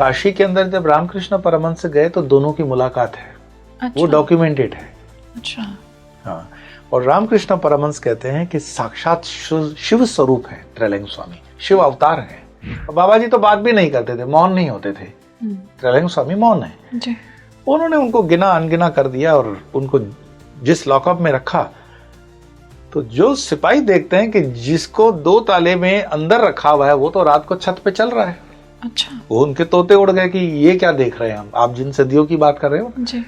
काशी के अंदर जब रामकृष्ण परमहंस गए तो दोनों की मुलाकात है। अच्छा। वो डॉक्यूमेंटेड है। अच्छा। हाँ, और रामकृष्ण परमहंस कहते हैं कि साक्षात शिव स्वरूप है त्रैलंग स्वामी, शिव अवतार है। और बाबा जी तो बात भी नहीं करते थे, मौन नहीं होते थे। त्रैलंग स्वामी मौन है जी। उन्होंने उनको गिना अनगिना कर दिया और उनको जिस लॉकअप में रखा, तो जो सिपाही देखते हैं कि जिसको 2 ताले में अंदर रखा हुआ है वो तो रात को छत पे चल रहा है। अच्छा। वो उनके तोते उड़ गए कि ये क्या देख रहे हैं आप जिन सदियों की बात कर रहे हो जी।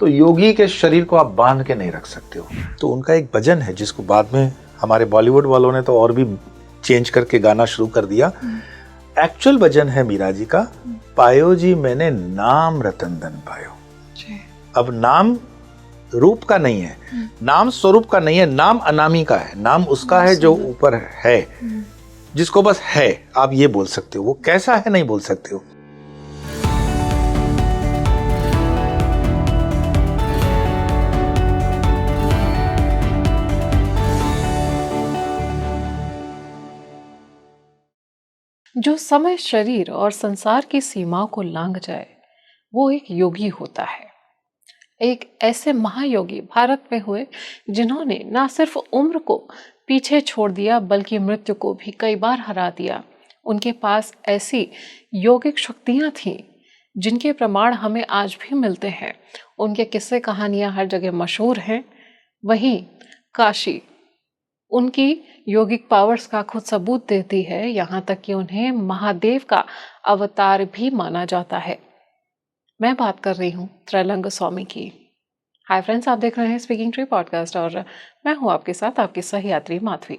तो योगी के शरीर को आप बांध के नहीं रख सकते हो। तो उनका एक भजन है जिसको बाद में हमारे बॉलीवुड वालों ने तो और भी चेंज करके गाना शुरू कर दिया। एक्चुअल भजन है मीरा जी का, पायो जी मैंने नाम रतन धन पायो। अब नाम रूप का नहीं है, नाम स्वरूप का नहीं है, नाम अनामी का है। नाम उसका है जो ऊपर है, जिसको बस है आप ये बोल सकते हो। वो कैसा है नहीं बोल सकते हो। जो समय शरीर और संसार की सीमाओं को लांघ जाए वो एक योगी होता है। एक ऐसे महायोगी भारत में हुए जिन्होंने ना सिर्फ उम्र को पीछे छोड़ दिया बल्कि मृत्यु को भी कई बार हरा दिया। उनके पास ऐसी योगिक शक्तियां थीं जिनके प्रमाण हमें आज भी मिलते हैं। उनके किस्से कहानियां हर जगह मशहूर हैं। वहीं काशी उनकी योगिक पावर्स का खुद सबूत देती है, यहाँ तक कि उन्हें महादेव का अवतार भी माना जाता है। मैं बात कर रही हूँ त्रैलंग स्वामी की। हाय फ्रेंड्स, आप देख रहे हैं स्पीकिंग ट्री पॉडकास्ट और मैं हूँ आपके साथ आपकी सही यात्री माधवी।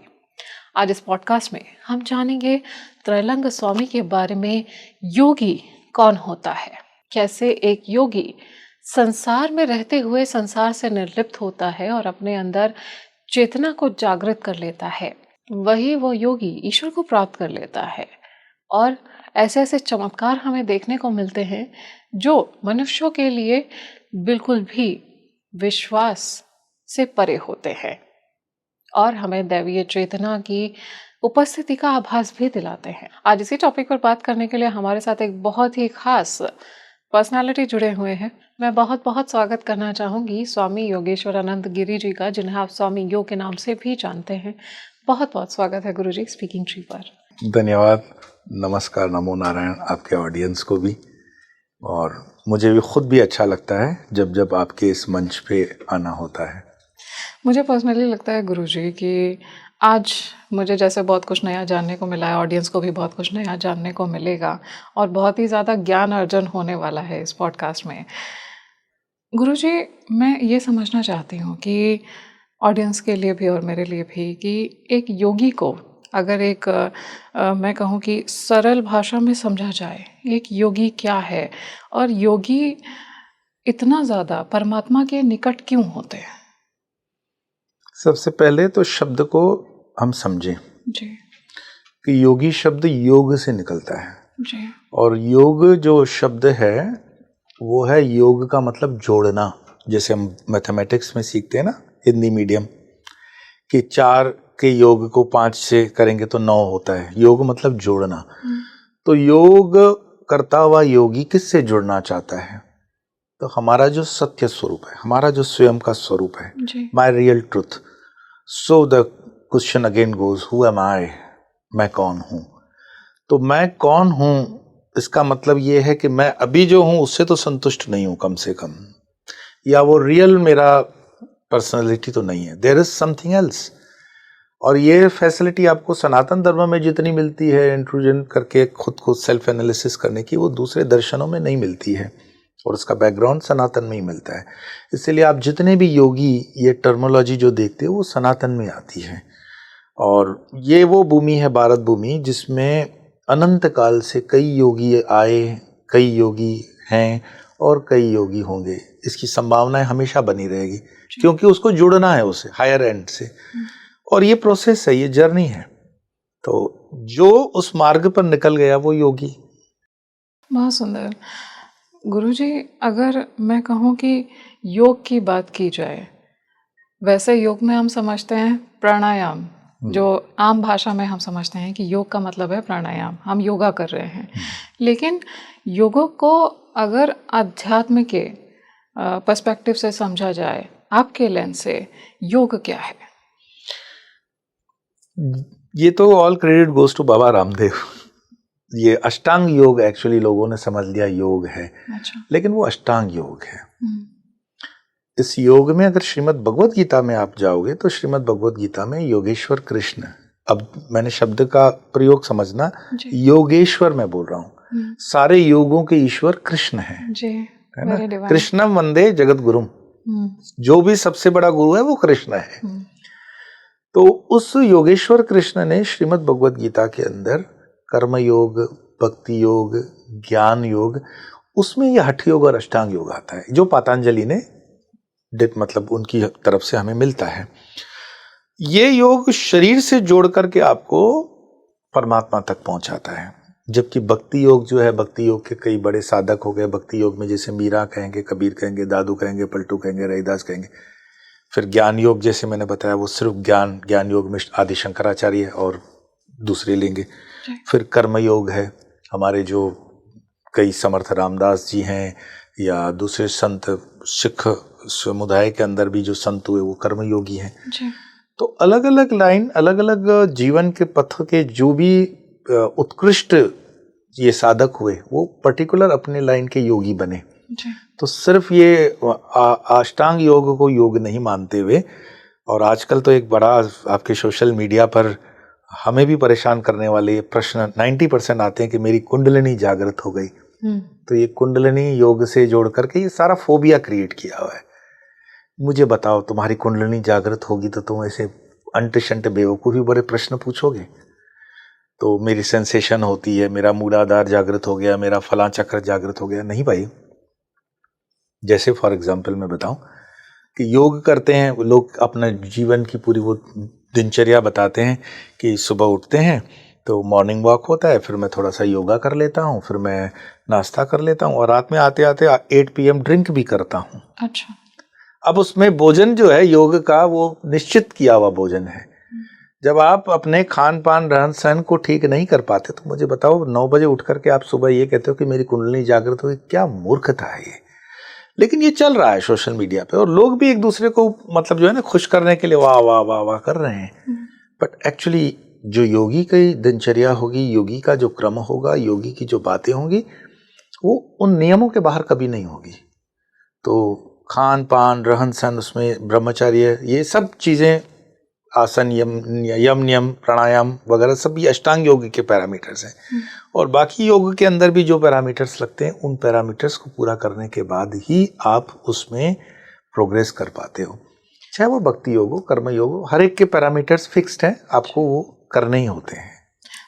आज इस पॉडकास्ट में हम जानेंगे त्रैलंग स्वामी के बारे में। योगी कौन होता है, कैसे एक योगी संसार में रहते हुए संसार से निर्लिप्त होता है और अपने अंदर चेतना को जागृत कर लेता है। वही वो योगी ईश्वर को प्राप्त कर लेता है। और ऐसे ऐसे चमत्कार हमें देखने को मिलते हैं जो मनुष्यों के लिए बिल्कुल भी विश्वास से परे होते हैं और हमें दैवीय चेतना की उपस्थिति का आभास भी दिलाते हैं। आज इसी टॉपिक पर बात करने के लिए हमारे साथ एक बहुत ही खास पर्सनालिटी जुड़े हुए हैं। मैं बहुत बहुत स्वागत करना चाहूँगी स्वामी योगेश्वरानंद गिरी जी का, जिन्हें आप स्वामी योग के नाम से भी जानते हैं। बहुत बहुत स्वागत है गुरुजी स्पीकिंग ट्री पर। धन्यवाद, नमस्कार, नमो नारायण आपके ऑडियंस को भी। और मुझे भी खुद भी अच्छा लगता है जब जब आपके इस मंच पे आना होता है। मुझे पर्सनली लगता है गुरुजी कि आज मुझे जैसे बहुत कुछ नया जानने को मिला है, ऑडियंस को भी बहुत कुछ नया जानने को मिलेगा और बहुत ही ज़्यादा ज्ञान अर्जन होने वाला है इस पॉडकास्ट में। गुरुजी, मैं ये समझना चाहती हूँ कि ऑडियंस के लिए भी और मेरे लिए भी कि एक योगी को अगर एक मैं कहूँ कि सरल भाषा में समझा जाए, एक योगी क्या है और योगी इतना ज़्यादा परमात्मा के निकट क्यों होते हैं? सबसे पहले तो शब्द को हम समझें जी कि योगी शब्द योग से निकलता है। जी। और योग जो शब्द है वो है, योग का मतलब जोड़ना। जैसे हम मैथमेटिक्स में सीखते हैं ना हिंदी मीडियम, कि 4 के योग को 5 से करेंगे तो 9 होता है। योग मतलब जोड़ना। तो योग करता हुआ योगी किससे जुड़ना चाहता है? तो हमारा जो सत्य स्वरूप है, हमारा जो स्वयं का स्वरूप है, my real truth. So the question again goes, who am I? मैं कौन हूं? तो मैं कौन हूं इसका मतलब ये है कि मैं अभी जो हूं उससे तो संतुष्ट नहीं हूं कम से कम, या वो रियल मेरा पर्सनैलिटी तो नहीं है। There is something else. और ये फैसिलिटी आपको सनातन धर्म में जितनी मिलती है इंट्रूजन करके खुद को सेल्फ एनालिसिस करने की, वो दूसरे दर्शनों में नहीं मिलती है और उसका बैकग्राउंड सनातन में ही मिलता है। इसलिए आप जितने भी योगी ये टर्मोलॉजी जो देखते हो वो सनातन में आती है। और ये वो भूमि है, भारत भूमि, जिसमें अनंत काल से कई योगी आए, कई योगी हैं और कई योगी होंगे। इसकी संभावनाएं हमेशा बनी रहेगी क्योंकि उसको जुड़ना है उसे हायर एंड से। और ये प्रोसेस है, ये जर्नी है। तो जो उस मार्ग पर निकल गया वो योगी। बहुत सुंदर। गुरुजी, अगर मैं कहूँ कि योग की बात की जाए, वैसे योग में हम समझते हैं प्राणायाम, जो आम भाषा में हम समझते हैं कि योग का मतलब है प्राणायाम, हम योगा कर रहे हैं, लेकिन योगा को अगर अध्यात्म के पर्सपेक्टिव से समझा जाए, आपके लेंस से योग क्या है? ये तो all credit goes to Baba Ramdev. ये अष्टांग योग एक्चुअली लोगों ने समझ लिया योग है, अच्छा। लेकिन वो अष्टांग योग है। इस योग में अगर श्रीमद् भगवत गीता में आप जाओगे तो श्रीमद् भगवत गीता में योगेश्वर कृष्ण, अब मैंने शब्द का प्रयोग समझना, योगेश्वर मैं बोल रहा हूँ, सारे योगों के ईश्वर कृष्ण है ना। कृष्णम वंदे जगत गुरुम, जो भी सबसे बड़ा गुरु है वो कृष्ण है। तो उस योगेश्वर कृष्ण ने श्रीमद् भगवत गीता के अंदर कर्म योग, भक्ति योग, ज्ञान योग, उसमें ये हठ योग और अष्टांग योग आता है, जो पतंजलि ने मतलब उनकी तरफ से हमें मिलता है। ये योग शरीर से जोड़ करके आपको परमात्मा तक पहुंचाता है। जबकि भक्ति योग जो है, भक्ति योग के कई बड़े साधक हो गए भक्ति योग में, जैसे मीरा कहेंगे, कबीर कहेंगे, दादू कहेंगे, पलटू कहेंगे, रविदास कहेंगे। फिर ज्ञान योग जैसे मैंने बताया, वो सिर्फ ज्ञान योग में आदि शंकराचार्य और दूसरे लेंगे। फिर कर्म योग है, हमारे जो कई समर्थ रामदास जी हैं या दूसरे संत, सिख समुदाय के अंदर भी जो संत हुए वो कर्म योगी हैं। तो अलग अलग लाइन, अलग अलग जीवन के पथ के जो भी उत्कृष्ट ये साधक हुए वो पर्टिकुलर अपने लाइन के योगी बने। तो सिर्फ ये अष्टांग योग को योग नहीं मानते हुए, और आजकल तो एक बड़ा आपके सोशल मीडिया पर हमें भी परेशान करने वाले प्रश्न 90% आते हैं कि मेरी कुंडलिनी जागृत हो गई। तो ये कुंडलिनी योग से जोड़ करके ये सारा फोबिया क्रिएट किया हुआ है। मुझे बताओ, तुम्हारी कुंडलिनी जागृत होगी तो तुम ऐसे अंट शंट बेवकूफी बड़े प्रश्न पूछोगे। तो मेरी सेंसेशन होती है, मेरा मूलाधार जागृत हो गया, मेरा फलां चक्र जागृत हो गया। नहीं भाई, जैसे फॉर एग्जाम्पल मैं बताऊं कि योग करते हैं लोग, अपना जीवन की पूरी वो दिनचर्या बताते हैं कि सुबह उठते हैं तो मॉर्निंग वॉक होता है, फिर मैं थोड़ा सा योगा कर लेता हूँ, फिर मैं नाश्ता कर लेता हूँ और रात में आते आते 8 PM ड्रिंक भी करता हूँ। अच्छा। अब उसमें भोजन जो है योग का वो निश्चित किया हुआ भोजन है। जब आप अपने खान पान रहन सहन को ठीक नहीं कर पाते तो मुझे बताओ, 9 बजे उठ करके आप सुबह ये कहते हो कि मेरी कुंडली जागृत हुई, क्या मूर्खता है ये। लेकिन ये चल रहा है सोशल मीडिया पे और लोग भी एक दूसरे को मतलब जो है ना खुश करने के लिए वाह वाह वाह वाह कर रहे हैं। बट एक्चुअली जो योगी की दिनचर्या होगी, योगी का जो क्रम होगा, योगी की जो बातें होंगी, वो उन नियमों के बाहर कभी नहीं होगी। तो खान पान, रहन सहन, उसमें ब्रह्मचर्य, ये सब चीज़ें, आसन, यम नियम, प्राणायाम वगैरह सब ये अष्टांग योग के पैरामीटर्स हैं। और बाकी योग के अंदर भी जो पैरामीटर्स लगते हैं, उन पैरामीटर्स को पूरा करने के बाद ही आप उसमें प्रोग्रेस कर पाते हो। चाहे वो भक्ति योग हो, कर्म योग हो, हर एक के पैरामीटर्स फिक्स्ड हैं, आपको वो करने ही होते हैं।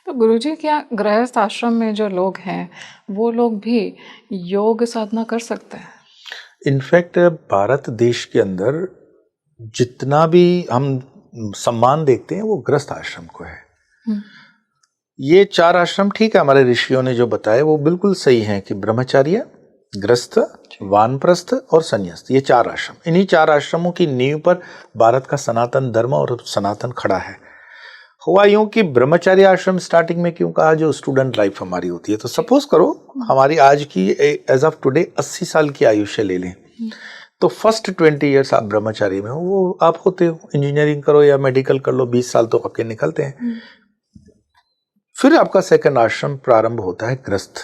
तो गुरुजी, क्या गृहस्थ आश्रम में जो लोग हैं वो लोग भी योग साधना कर सकते हैं? इनफैक्ट भारत देश के अंदर जितना भी हम सम्मान देखते हैं वो गृहस्थ आश्रम को है। ये 4 आश्रम ठीक है, हमारे ऋषियों ने जो बताए वो बिल्कुल सही है कि ब्रह्मचर्य, गृहस्थ, वानप्रस्थ और संन्यास्त, ये 4 आश्रम, इन्हीं 4 आश्रमों की नींव पर भारत का सनातन धर्म और सनातन खड़ा है। हुआ यूं कि ब्रह्मचर्य आश्रम स्टार्टिंग में क्यों कहा, जो स्टूडेंट लाइफ हमारी होती है। तो सपोज करो हमारी आज की एज ऑफ टुडे 80 साल की आयुष्य ले लें, तो फर्स्ट 20 ईयर्स आप ब्रह्मचारी में हो, वो आप होते हो। इंजीनियरिंग करो या मेडिकल कर लो, 20 साल तो आपके निकलते हैं। फिर आपका सेकंड आश्रम प्रारंभ होता है गृहस्थ,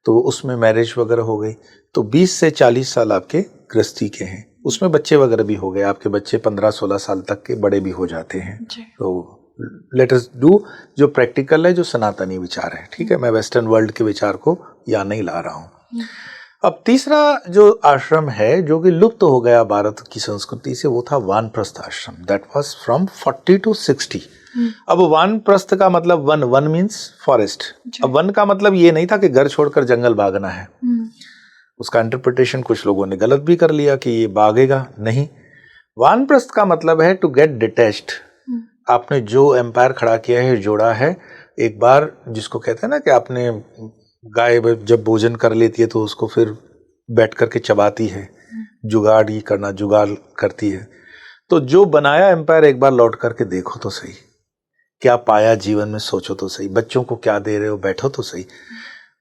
तो उसमें मैरिज वगैरह हो गई, तो 20 से 40 साल आपके गृहस्थी के हैं। उसमें बच्चे वगैरह भी हो गए, आपके बच्चे 15-16 साल तक के बड़े भी हो जाते हैं। तो लेट अस डू जो प्रैक्टिकल है, जो सनातनी विचार है, ठीक है, मैं वेस्टर्न वर्ल्ड के विचार को यहाँ नहीं ला रहा हूँ। अब तीसरा जो आश्रम है जो कि लुप्त हो गया भारत की संस्कृति से, वो था वानप्रस्थ आश्रम। That was from 40 to 60। अब वानप्रस्थ का मतलब वन मीन्स फॉरेस्ट। अब वन का मतलब ये नहीं था कि घर छोड़कर जंगल भागना है। उसका इंटरप्रिटेशन कुछ लोगों ने गलत भी कर लिया कि ये भागेगा, नहीं। वानप्रस्थ का मतलब है टू गेट डिटैच्ड। आपने जो एम्पायर खड़ा किया है, जोड़ा है, एक बार जिसको कहते हैं ना कि आपने गाय जब भोजन कर लेती है तो उसको फिर बैठ करके चबाती है, जुगाड़ ही करना, जुगाड़ करती है। तो जो बनाया एम्पायर एक बार लौट करके देखो तो सही, क्या पाया जीवन में, सोचो तो सही, बच्चों को क्या दे रहे हो, बैठो तो सही,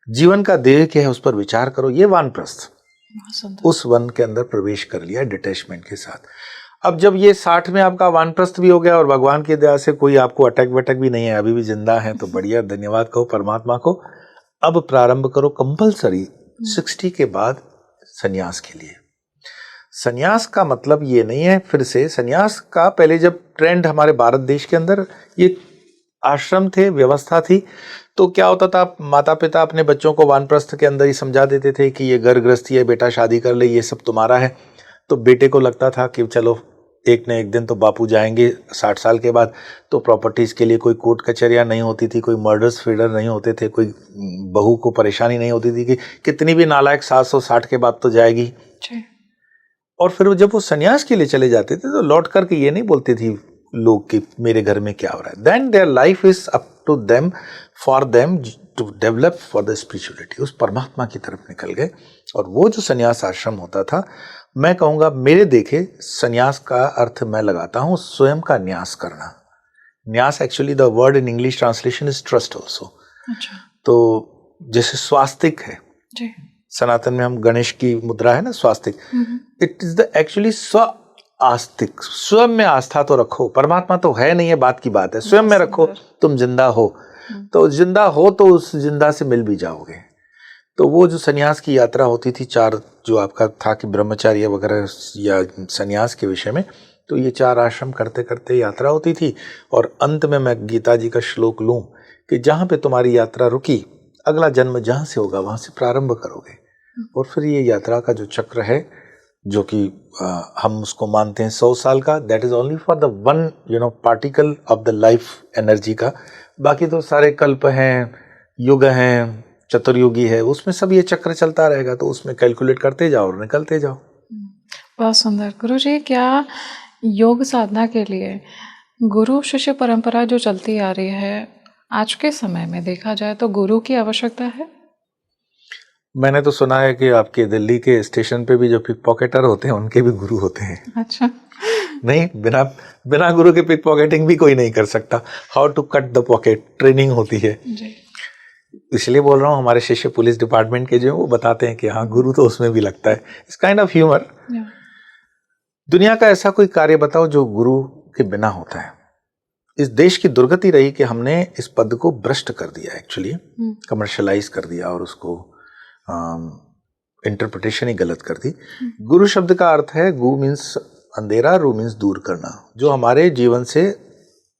जीवन का ध्येय क्या है उस पर विचार करो। ये वानप्रस्थ उस वन के अंदर प्रवेश कर लिया डिटैचमेंट के साथ। अब जब ये 60 में आपका वानप्रस्थ भी हो गया और भगवान की दया से कोई आपको अटैक वटैक भी नहीं है, अभी भी जिंदा है, तो बढ़िया, धन्यवाद कहो परमात्मा को। अब प्रारंभ करो कंपलसरी 60 के बाद संन्यास के लिए। संन्यास का मतलब ये नहीं है, फिर से संन्यास का पहले जब ट्रेंड हमारे भारत देश के अंदर, ये आश्रम थे, व्यवस्था थी, तो क्या होता था, माता पिता अपने बच्चों को वानप्रस्थ के अंदर ही समझा देते थे कि ये घर गृहस्थी है, बेटा शादी कर ले, ये सब तुम्हारा है। तो बेटे को लगता था कि चलो एक न एक दिन तो बापू जाएंगे 60 साल के बाद, तो प्रॉपर्टीज के लिए कोई कोर्ट कचहरियाँ नहीं होती थी, कोई मर्डर्स फीडर नहीं होते थे, कोई बहू को परेशानी नहीं होती थी कि कितनी भी नालायक सास हो 60 के बाद तो जाएगी। और फिर जब वो संन्यास के लिए चले जाते थे तो लौट करके ये नहीं बोलते थी लोग कि मेरे घर में क्या हो रहा है। Then their life is up to them, for them to develop for the spirituality. उस परमात्मा की तरफ निकल गए। और वो जो संन्यास आश्रम होता था, मैं कहूँगा मेरे देखे संन्यास का अर्थ मैं लगाता हूँ स्वयं का न्यास करना। न्यास actually the word in English translation is trust also. तो जैसे स्वास्तिक है, सनातन में हम गणेश की मुद्रा है ना स्वास्तिक, इट इज द एक्चुअली स्व आस्तिक। स्वयं में आस्था तो रखो, परमात्मा तो है नहीं है, बात की बात है, स्वयं में रखो। तुम जिंदा हो तो जिंदा हो तो उस जिंदा से मिल भी जाओगे। तो वो जो सन्यास की यात्रा होती थी, 4 जो आपका था कि ब्रह्मचार्य वगैरह या सन्यास के विषय में, तो ये 4 आश्रम करते करते यात्रा होती थी। और अंत में मैं गीता जी का श्लोक लूँ कि जहाँ पे तुम्हारी यात्रा रुकी, अगला जन्म जहाँ से होगा वहाँ से प्रारंभ करोगे। और फिर ये यात्रा का जो चक्र है, जो कि हम उसको मानते हैं 100 साल का, that is only for the one particle of the life energy का। बाकी तो सारे कल्प हैं, युग हैं, चतुर्युगी है, उसमें सब ये चक्र चलता रहेगा। तो उसमें कैलकुलेट करते जाओ और निकलते जाओ। बहुत सुंदर। गुरु जी, क्या योग साधना के लिए गुरु शिष्य परंपरा जो चलती आ रही है, आज के समय में देखा जाए तो गुरु की आवश्यकता है? मैंने तो सुना है कि आपके दिल्ली के स्टेशन पे भी जो पिक पॉकेटर होते हैं उनके भी गुरु होते हैं। अच्छा। नहीं, बिना गुरु के पिक पॉकेटिंग भी कोई नहीं कर सकता। How to cut the pocket training होती है जी। इसलिए बोल रहा हूँ, हमारे शिष्य पुलिस डिपार्टमेंट के जो है वो बताते हैं कि हाँ, गुरु तो उसमें भी लगता है। It's kind of humour. दुनिया का ऐसा कोई कार्य बताओ जो गुरु के बिना होता है। इस देश की दुर्गति रही कि हमने इस पद को भ्रष्ट कर दिया, एक्चुअली कमर्शलाइज कर दिया और उसको इंटरप्रिटेशन ही गलत कर दी। गुरु शब्द का अर्थ है, गु मीन्स अंधेरा, रू मीन्स दूर करना, जो हमारे जीवन से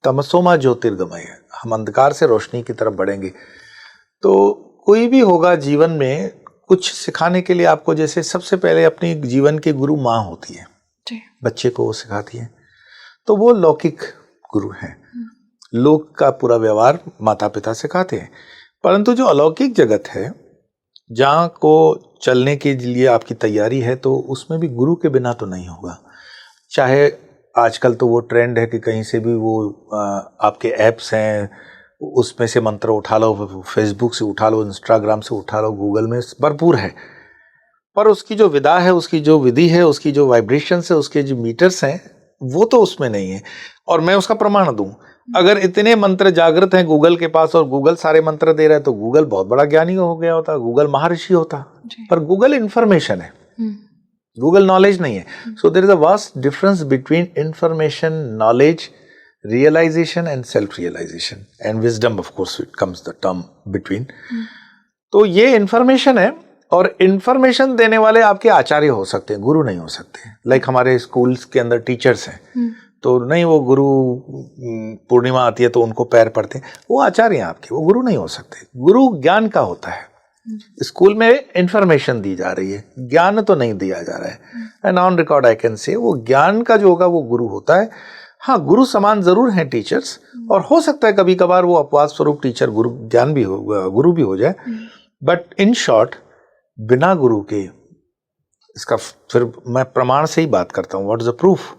तमसोमा ज्योतिर्गमय है, हम अंधकार से रोशनी की तरफ बढ़ेंगे। तो कोई भी होगा जीवन में कुछ सिखाने के लिए आपको, जैसे सबसे पहले अपनी जीवन के गुरु माँ होती है, बच्चे को वो सिखाती है, तो वो लौकिक गुरु हैं। लोक का पूरा व्यवहार माता पिता सिखाते हैं। परंतु जो अलौकिक जगत है, जहाँ को चलने के लिए आपकी तैयारी है, तो उसमें भी गुरु के बिना तो नहीं होगा। चाहे आजकल तो वो ट्रेंड है कि कहीं से भी वो आपके ऐप्स हैं, उसमें से मंत्र उठा लो, फेसबुक से उठा लो, इंस्टाग्राम से उठा लो, गूगल में भरपूर है। पर उसकी जो विधा है, उसकी जो विधि है, उसकी जो वाइब्रेशंस है, उसके जो मीटर्स हैं, वो तो उसमें नहीं है। और मैं उसका प्रमाण दूं, अगर इतने मंत्र जागृत हैं गूगल के पास और गूगल सारे मंत्र दे रहा है, तो गूगल बहुत बड़ा ज्ञानी हो गया होता, गूगल महर्षि होता। पर गूगल इंफॉर्मेशन है, गूगल नॉलेज नहीं है। So there is a vast difference between information, knowledge, realisation and self realisation and wisdom. Of course it comes the term between. तो ये इंफॉर्मेशन है, और इंफॉर्मेशन देने वाले आपके आचार्य हो सकते हैं, गुरु नहीं हो सकते। लाइक हमारे स्कूल्स के अंदर टीचर्स हैं, तो नहीं वो गुरु, पूर्णिमा आती है तो उनको पैर पड़ते हैं, वो आचार्य हैं आपके, वो गुरु नहीं हो सकते। गुरु ज्ञान का होता है। स्कूल में इंफॉर्मेशन दी जा रही है, ज्ञान तो नहीं दिया जा रहा है। And on record I can say, वो ज्ञान का जो होगा वो गुरु होता है। हाँ, गुरु समान जरूर हैं टीचर्स, और हो सकता है कभी कभार वो अपवाद स्वरूप टीचर गुरु ज्ञान भी हो, गुरु भी हो जाए। बट इन शॉर्ट, बिना गुरु के, इसका फिर मैं प्रमाण से ही बात करता हूँ, व्हाट इज द प्रूफ।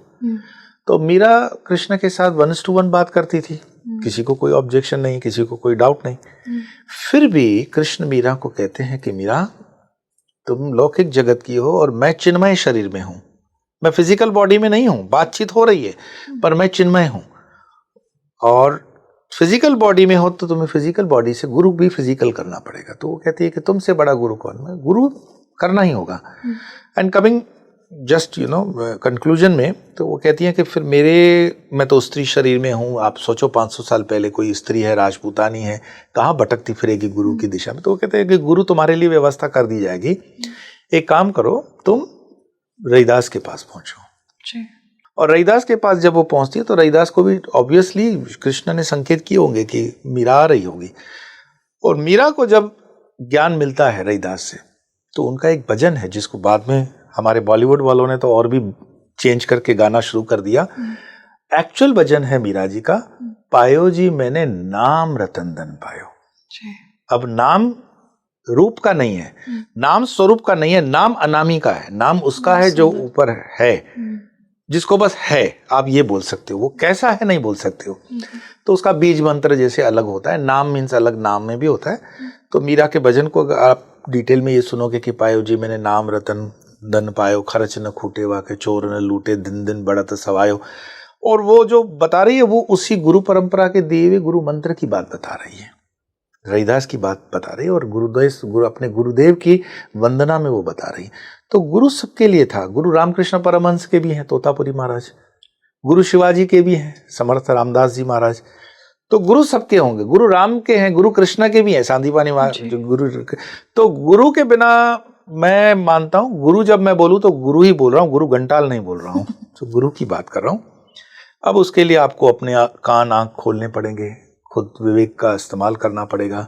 तो मीरा कृष्ण के साथ 1:1 बात करती थी, किसी को कोई ऑब्जेक्शन नहीं, किसी को कोई डाउट नहीं। फिर भी कृष्ण मीरा को कहते हैं कि मीरा, तुम लौकिक जगत की हो और मैं चिन्मय शरीर में हूं, मैं फिजिकल बॉडी में नहीं हूँ, बातचीत हो रही है पर मैं चिन्मय हूँ। और फिजिकल बॉडी में हो तो तुम्हें फिजिकल बॉडी से गुरु भी फिजिकल करना पड़ेगा। तो वो कहती है कि तुमसे बड़ा गुरु कौन? मैं गुरु करना ही होगा। एंड कमिंग जस्ट कंक्लूजन में, तो वो कहती हैं कि फिर मैं तो स्त्री शरीर में हूँ, आप सोचो 500 साल पहले कोई स्त्री है, राजपूतानी है, कहाँ भटकती फिरेगी गुरु की दिशा में। तो वो कहते हैं कि गुरु तुम्हारे लिए व्यवस्था कर दी जाएगी, एक काम करो, तुम रैदास के पास पहुंचो। और रैदास के पास जब वो पहुंचती है तो रैदास को भी ऑब्वियसली कृष्ण ने संकेत किए होंगे कि मीरा आ रही होगी। और मीरा को जब ज्ञान मिलता है रैदास से, तो उनका एक भजन है जिसको बाद में हमारे बॉलीवुड वालों ने तो और भी चेंज करके गाना शुरू कर दिया। एक्चुअल भजन है मीरा जी का, पायो जी मैंने नाम रतन धन पायो। अब नाम रूप का नहीं है, नाम स्वरूप का नहीं है, नाम अनामी का है। नाम उसका है जो ऊपर है, जिसको बस है आप ये बोल सकते हो, वो कैसा है नहीं बोल सकते हो। तो उसका बीज मंत्र जैसे अलग होता है, नाम मीन्स अलग नाम में भी होता है। तो मीरा के भजन को आप डिटेल में ये सुनोगे कि पायो जी मैंने नाम रतन धन पायो, खर्च न खूटे वाके चोर न लूटे, दिन दिन बढ़त सवायो। और वो जो बता रही है वो उसी गुरु परंपरा के दिए हुए गुरु मंत्र की बात बता रही है, रैदास की बात बता रही है, और अपने गुरुदेव की वंदना में वो बता रही है। तो गुरु सबके लिए था। गुरु रामकृष्ण परमहंस के भी हैं तोतापुरी महाराज, गुरु शिवाजी के भी हैं समर्थ रामदास जी महाराज। तो गुरु सबके होंगे, गुरु राम के हैं, गुरु कृष्ण के भी हैं सांदीपानी महाराज गुरु। तो गुरु के बिना मैं मानता हूं, गुरु जब मैं बोलूं तो गुरु ही बोल रहा हूं, गुरु घंटाल नहीं बोल रहा हूं। तो गुरु की बात कर रहा हूं। अब उसके लिए आपको अपने कान आंख खोलने पड़ेंगे, खुद विवेक का इस्तेमाल करना पड़ेगा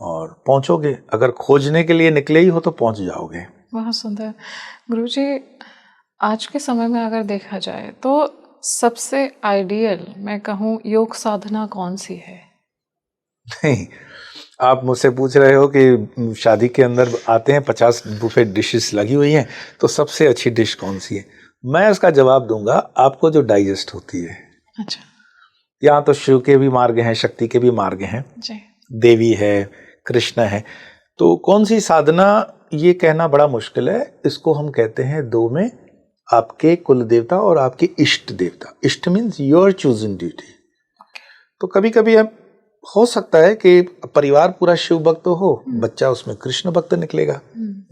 और पहुंचोगे। अगर खोजने के लिए निकले ही हो तो पहुंच जाओगे। बहुत सुंदर। गुरुजी, आज के समय में अगर देखा जाए तो सबसे आइडियल मैं कहूँ योग साधना कौन सी है? नहीं, आप मुझसे पूछ रहे हो कि शादी के अंदर आते हैं 50 बुफे डिशेस लगी हुई हैं, तो सबसे अच्छी डिश कौन सी है? मैं उसका जवाब दूंगा आपको जो डाइजेस्ट होती है। अच्छा। यहाँ तो शिव के भी मार्ग हैं, शक्ति के भी मार्ग हैं, देवी है, कृष्ण है। तो कौन सी साधना ये कहना बड़ा मुश्किल है। इसको हम कहते हैं दो में, आपके कुल देवता और आपके इष्ट देवता। इष्ट मीन्स योर चूजिंग ड्यूटी। तो कभी कभी हम हो सकता है कि परिवार पूरा शिव भक्त हो, बच्चा उसमें कृष्ण भक्त निकलेगा,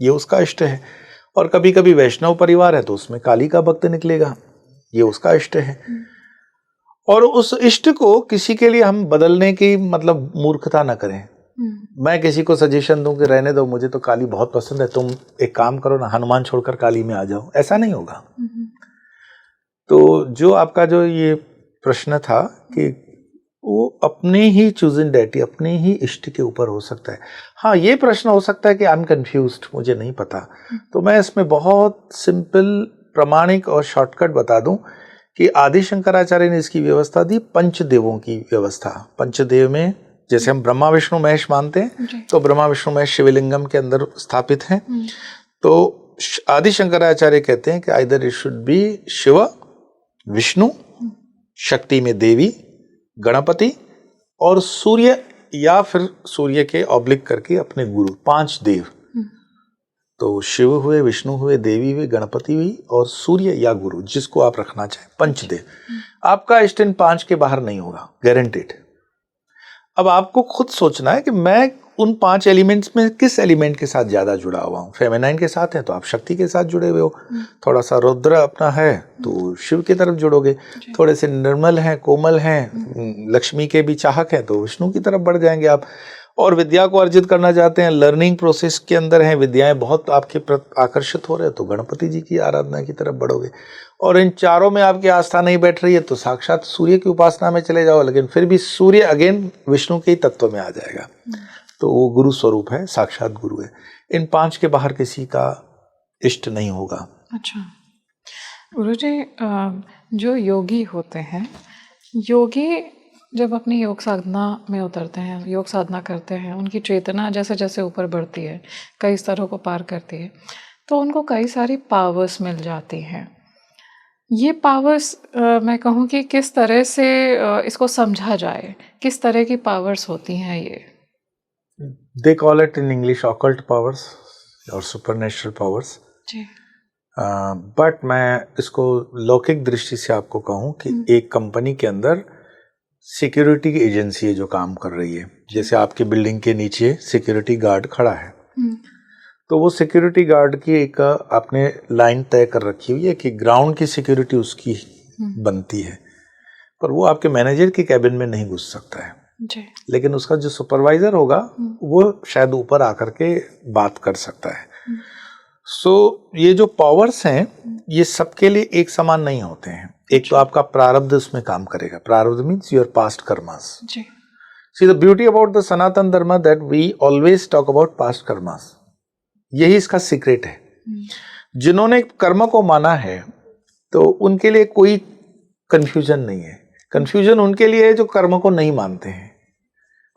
ये उसका इष्ट है। और कभी कभी वैष्णव परिवार है तो उसमें काली का भक्त निकलेगा, ये उसका इष्ट है। और उस इष्ट को किसी के लिए हम बदलने की मतलब मूर्खता ना करें। मैं किसी को सजेशन दूं कि रहने दो, मुझे तो काली बहुत पसंद है, तुम एक काम करो ना, हनुमान छोड़कर काली में आ जाओ, ऐसा नहीं होगा। तो जो आपका जो ये प्रश्न था कि वो अपने ही चूजिंग डेटी, अपने ही इष्ट के ऊपर हो सकता है। हाँ, ये प्रश्न हो सकता है कि आई एम कंफ्यूज्ड, मुझे नहीं पता। तो मैं इसमें बहुत सिंपल, प्रामाणिक और शॉर्टकट बता दूं कि आदि शंकराचार्य ने इसकी व्यवस्था दी, पंचदेवों की व्यवस्था। पंचदेव में जैसे हम ब्रह्मा विष्णु महेश मानते हैं, तो ब्रह्मा विष्णु महेश शिवलिंगम के अंदर स्थापित हैं। तो आदि शंकराचार्य कहते हैं कि either it should be Shiva, Vishnu, Shakti में देवी, गणपति और सूर्य, या फिर सूर्य के ऑब्लिक करके अपने गुरु, 5 देव। तो शिव हुए, विष्णु हुए, देवी हुई, गणपति हुई और सूर्य या गुरु, जिसको आप रखना चाहें, पंचदेव। आपका इष्ट इन 5 के बाहर नहीं होगा, गारंटेड। अब आपको खुद सोचना है कि मैं उन 5 एलिमेंट्स में किस एलिमेंट के साथ ज्यादा जुड़ा हुआ हूँ। फेमिनाइन के साथ है तो आप शक्ति के साथ जुड़े हुए हो, थोड़ा सा रुद्र अपना है तो शिव की तरफ जुड़ोगे, थोड़े से निर्मल हैं, कोमल हैं, लक्ष्मी के भी चाहक हैं तो विष्णु की तरफ बढ़ जाएंगे आप। और विद्या को अर्जित करना चाहते हैं, लर्निंग प्रोसेस के अंदर हैं, विद्याएं बहुत आपके प्रति आकर्षित हो रहे हैं तो गणपति जी की आराधना की तरफ बढ़ोगे। और इन चारों में आपकी आस्था नहीं बैठ रही है तो साक्षात सूर्य की उपासना में चले जाओ, लेकिन फिर भी सूर्य अगेन विष्णु के ही तत्व में आ जाएगा, तो वो गुरु स्वरूप है, साक्षात गुरु है। इन 5 के बाहर किसी का इष्ट नहीं होगा। अच्छा गुरुजी, जो योगी होते हैं, योगी जब अपनी योग साधना में उतरते हैं, योग साधना करते हैं, उनकी चेतना जैसे जैसे ऊपर बढ़ती है, कई स्तरों को पार करती है, तो उनको कई सारी पावर्स मिल जाती हैं। ये पावर्स मैं कहूँ कि किस तरह से इसको समझा जाए, किस तरह की पावर्स होती हैं ये? They call it in English occult powers or supernatural powers. जी। बट मैं इसको लौकिक दृष्टि से आपको कहूँ कि एक कंपनी के अंदर सिक्योरिटी की एजेंसी है जो काम कर रही है। जैसे आपकी बिल्डिंग के नीचे सिक्योरिटी गार्ड खड़ा है, तो वो सिक्योरिटी गार्ड की एक आपने लाइन तय कर रखी हुई है कि ग्राउंड की सिक्योरिटी उसकी बनती है, पर वो आपके मैनेजर की कैबिन में नहीं घुस सकता है जी। लेकिन उसका जो सुपरवाइजर होगा वो शायद ऊपर आकर के बात कर सकता है। सो ये जो पावर्स हैं ये सबके लिए एक समान नहीं होते हैं। एक तो आपका प्रारब्ध उसमें काम करेगा। Prarabdha means your past karmas. जी। See the beauty about the Sanatan Dharma that we always talk about past karmas. यही इसका सीक्रेट है। जिन्होंने कर्म को माना है तो उनके लिए कोई कंफ्यूजन नहीं है। कंफ्यूजन उनके लिए है जो कर्म को नहीं मानते हैं,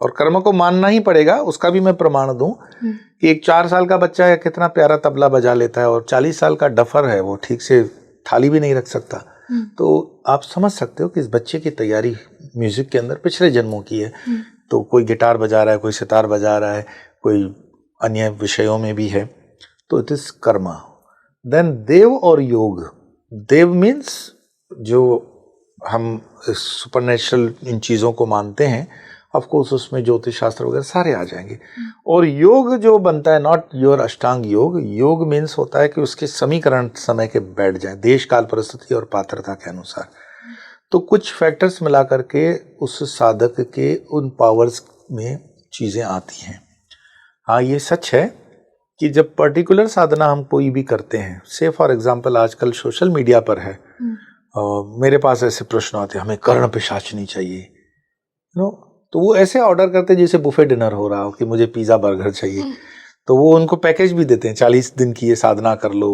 और कर्म को मानना ही पड़ेगा। उसका भी मैं प्रमाण दूं कि एक 4 साल का बच्चा है कितना प्यारा तबला बजा लेता है, और 40 साल का डफर है वो ठीक से थाली भी नहीं रख सकता। तो आप समझ सकते हो कि इस बच्चे की तैयारी म्यूजिक के अंदर पिछले जन्मों की है। तो कोई गिटार बजा रहा है, कोई सितार बजा रहा है, कोई अन्य विषयों में भी है। तो इट इज कर्मा। देन देव और योग। देव मीन्स जो हम सुपरनेचुरल इन चीज़ों को मानते हैं, ऑफ कोर्स उसमें ज्योतिष शास्त्र वगैरह सारे आ जाएंगे। और योग जो बनता है, नॉट योर अष्टांग योग। योग मीन्स होता है कि उसके समीकरण समय के बैठ जाए, देश काल परिस्थिति और पात्रता के अनुसार। तो कुछ फैक्टर्स मिला करके उस साधक के उन पावर्स में चीज़ें आती हैं। हाँ, ये सच है कि जब पर्टिकुलर साधना हम कोई भी करते हैं, से फॉर एग्जांपल आजकल सोशल मीडिया पर है, मेरे पास ऐसे प्रश्न आते हैं, हमें कर्ण पिशाचनी चाहिए, तो वो ऐसे ऑर्डर करते हैं जैसे बुफे डिनर हो रहा हो कि मुझे पिज़्ज़ा बर्गर चाहिए। तो वो उनको पैकेज भी देते हैं, 40 दिन की ये साधना कर लो।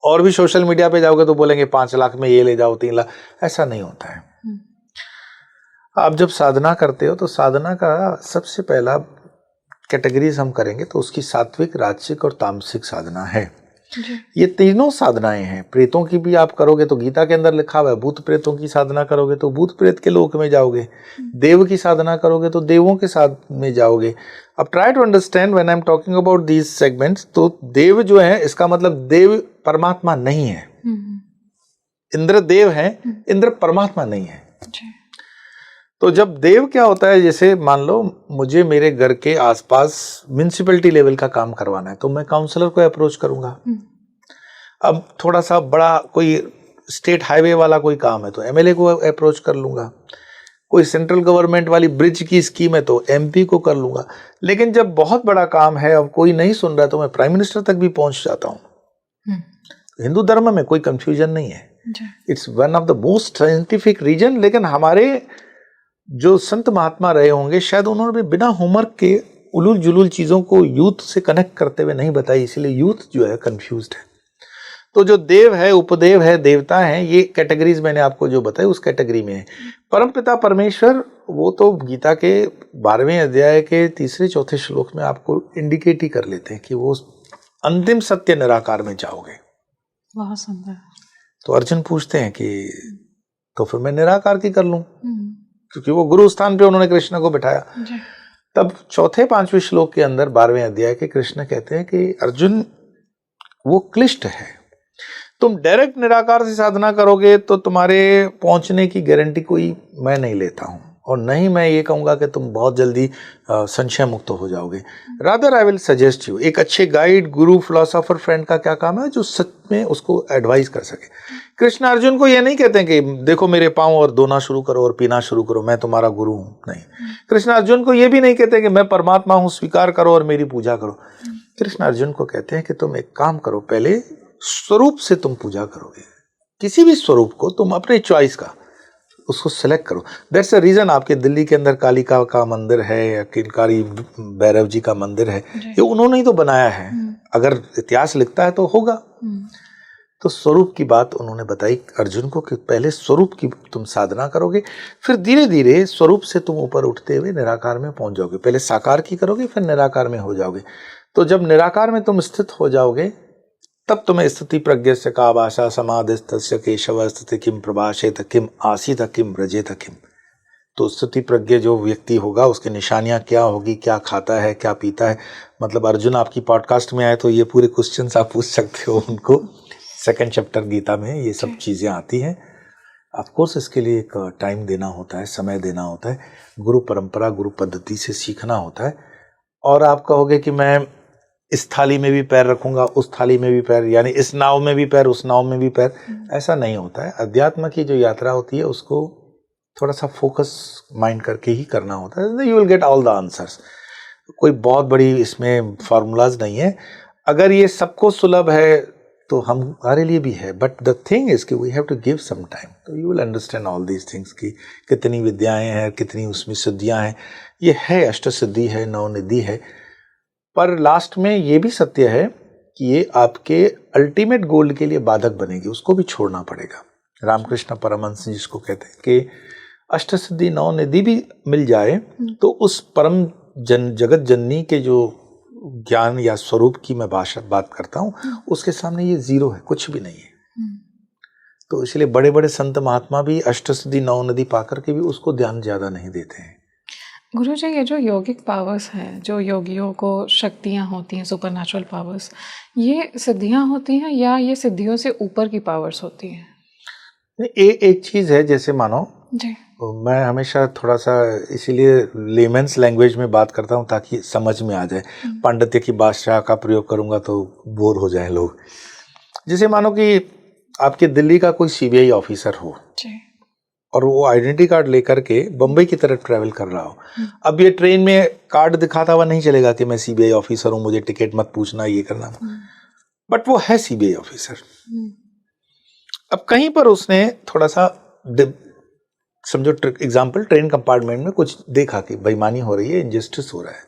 और भी सोशल मीडिया पे जाओगे तो बोलेंगे 5 लाख में ये ले जाओ, 3 लाख। ऐसा नहीं होता है। आप जब साधना करते हो तो साधना का सबसे पहला कैटेगरीज हम करेंगे तो उसकी सात्विक, राजसिक और तामसिक साधना है। ये तीनों साधनाएं हैं। प्रेतों की भी आप करोगे तो गीता के अंदर लिखा हुआ है, भूत प्रेतों की साधना करोगे तो भूत प्रेत के लोक में जाओगे, देव की साधना करोगे तो देवों के साथ में जाओगे। अब try to understand when I am talking about these segments. तो देव जो है, इसका मतलब देव परमात्मा नहीं है। इंद्र देव है, इंद्र परमात्मा नहीं है। तो जब देव क्या होता है, जैसे मान लो मुझे मेरे घर के आसपास म्युनिसिपैलिटी लेवल का काम करवाना है तो मैं काउंसलर को अप्रोच करूंगा। अब थोड़ा सा बड़ा कोई स्टेट हाईवे वाला कोई काम है तो एमएलए को अप्रोच कर लूंगा। कोई सेंट्रल गवर्नमेंट वाली ब्रिज की स्कीम है तो एमपी को कर लूंगा। लेकिन जब बहुत बड़ा काम है, अब कोई नहीं सुन रहा तो मैं प्राइम मिनिस्टर तक भी पहुंच जाता हूँ। हिंदू धर्म में कोई कंफ्यूजन नहीं है। It's one of the most scientific reason. लेकिन हमारे जो संत महात्मा रहे होंगे, शायद उन्होंने बिना होमवर्क के उलूल जुलूल चीज़ों को यूथ से कनेक्ट करते हुए नहीं बताई, इसलिए यूथ जो है कंफ्यूज्ड है। तो जो देव है, उपदेव है, देवता है, ये कैटेगरीज मैंने आपको जो बताई उस कैटेगरी में है। परमपिता परमेश्वर वो तो गीता के 12वें अध्याय के 3-4 श्लोक में आपको इंडिकेट ही कर लेते हैं कि वो अंतिम सत्य निराकार में जाओगे। बहुत सुंदर। तो अर्जुन पूछते हैं कि तो फिर मैं निराकार की कर लूं, क्योंकि वो गुरु स्थान पे उन्होंने कृष्ण को बिठाया। तब 4-5वें श्लोक के अंदर 12वें अध्याय के कृष्ण कहते हैं कि अर्जुन वो क्लिष्ट है। तुम डायरेक्ट निराकार से साधना करोगे तो तुम्हारे पहुंचने की गारंटी कोई मैं नहीं लेता हूं, और नहीं मैं ये कहूंगा कि तुम बहुत जल्दी संशय मुक्त हो जाओगे। Rather I will suggest you, एक अच्छे गाइड, गुरु, फिलोसोफर फ्रेंड का क्या काम है, जो सच में उसको एडवाइस कर सके। कृष्ण अर्जुन को ये नहीं कहते हैं कि देखो मेरे पाँव और धोना शुरू करो और पीना शुरू करो, मैं तुम्हारा गुरु हूं। नहीं, कृष्ण अर्जुन को ये भी नहीं कहते कि मैं परमात्मा हूं, स्वीकार करो और मेरी पूजा करो। कृष्ण अर्जुन को कहते हैं कि तुम एक काम करो, पहले स्वरूप से तुम पूजा करोगे, किसी भी स्वरूप को तुम अपने चॉइस का उसको सेलेक्ट करो। दैट्स द रीजन आपके दिल्ली के अंदर कालिका का मंदिर है या किलकारी भैरव जी का मंदिर है, ये उन्होंने ही तो बनाया है। अगर इतिहास लिखता है तो होगा। तो स्वरूप की बात उन्होंने बताई अर्जुन को कि पहले स्वरूप की तुम साधना करोगे, फिर धीरे धीरे स्वरूप से तुम ऊपर उठते हुए निराकार में पहुंच जाओगे। पहले साकार की करोगे, फिर निराकार में हो जाओगे। तो जब निराकार में तुम स्थित हो जाओगे तब तुम्हें स्थिति प्रज्ञस्य का भाषा समाधिस्तस्य केशव स्थिति किम प्रभाषेत किम आसीत किम व्रजेत किम। तो स्थिति प्रज्ञ जो व्यक्ति होगा उसकी निशानियां क्या होगी, क्या खाता है, क्या पीता है। मतलब अर्जुन आपकी पॉडकास्ट में आए तो ये पूरे क्वेश्चंस आप पूछ सकते हो उनको। सेकंड चैप्टर गीता में ये सब चीजें आती हैं। ऑफ कोर्स इसके लिए एक टाइम देना होता है, समय देना होता है, गुरु परंपरा गुरु पद्धति से सीखना होता है। और आप कहोगे कि मैं इस थाली में भी पैर रखूंगा, उस थाली में भी पैर, यानी इस नाव में भी पैर, उस नाव में भी पैर, ऐसा नहीं होता है। अध्यात्म की जो यात्रा होती है उसको थोड़ा सा फोकस माइंड करके ही करना होता है। You will get all the answers. कोई बहुत बड़ी इसमें फार्मूलाज नहीं है। अगर ये सबको सुलभ है तो हमारे लिए भी है, बट द थिंग इज कि we have to give some time, तो you will understand all these things की कितनी विद्याएं हैं, कितनी उसमें सिद्धियां हैं। ये है अष्ट सिद्धि है, नवनिधि है, पर लास्ट में ये भी सत्य है कि ये आपके अल्टीमेट गोल के लिए बाधक बनेगी, उसको भी छोड़ना पड़ेगा। रामकृष्ण परमहंस जिसको कहते हैं कि अष्ट सिद्धि नवनिधि भी मिल जाए तो उस परम जगत जननी के जो ज्ञान या स्वरूप की मैं बात करता हूँ, उसके सामने ये जीरो है, कुछ भी नहीं है। तो इसलिए बड़े बड़े संत महात्मा भी अष्ट सिद्धि नवनिधि पाकर के भी उसको ध्यान ज्यादा नहीं देते हैं। गुरुजी, ये जो योगिक पावर्स हैं, जो योगियों को शक्तियाँ होती हैं, सुपरनैचुरल पावर्स, ये सिद्धियाँ होती हैं या ये सिद्धियों से ऊपर की पावर्स होती हैं? एक चीज है, जैसे मानो जी, मैं हमेशा थोड़ा सा इसीलिए लेमेंस लैंग्वेज में बात करता हूँ ताकि समझ में आ जाए। पांडित्य की भाषा का प्रयोग करूंगा तो बोर हो जाए लोग। जैसे मानो कि आपके दिल्ली का कोई सीबीआई ऑफिसर हो जी, और वो आइडेंटिटी कार्ड लेकर के बम्बई की तरफ ट्रैवल कर रहा हो। अब ये ट्रेन में कार्ड दिखाता हुआ नहीं चलेगा कि मैं सीबीआई ऑफिसर हूँ, मुझे टिकट मत पूछना, ये करना, बट वो है सीबीआई ऑफिसर। अब कहीं पर उसने थोड़ा सा समझो एग्जाम्पल, ट्रेन कंपार्टमेंट में कुछ देखा कि बेईमानी हो रही है, इनजस्टिस हो रहा है,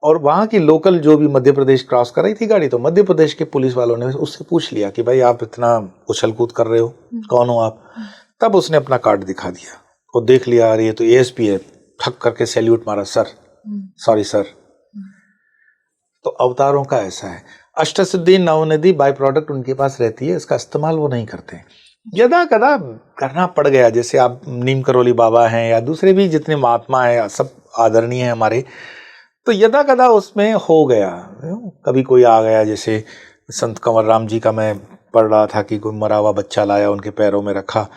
और वहां की लोकल जो भी मध्य प्रदेश क्रॉस कर रही थी गाड़ी, तो मध्य प्रदेश के पुलिस वालों ने उससे पूछ लिया कि भाई आप इतना उछल कूद कर रहे हो, कौन हो आप? तब उसने अपना कार्ड दिखा दिया और देख लिया, अरे ये तो एएसपी है, ठक करके सैल्यूट मारा, सर सॉरी सर। तो अवतारों का ऐसा है, अष्ट सिद्धि नवनिधि बाय प्रोडक्ट उनके पास रहती है, इसका इस्तेमाल वो नहीं करते। यदा कदा करना पड़ गया, जैसे आप नीम करोली बाबा हैं या दूसरे भी जितने महात्मा हैं, सब आदरणीय हैं हमारे, तो यदा कदा उसमें हो गया। कभी कोई आ गया, जैसे संत कंवर राम जी का मैं पढ़ रहा था कि कोई मरा हुआ बच्चा लाया, उनके पैरों में रखा।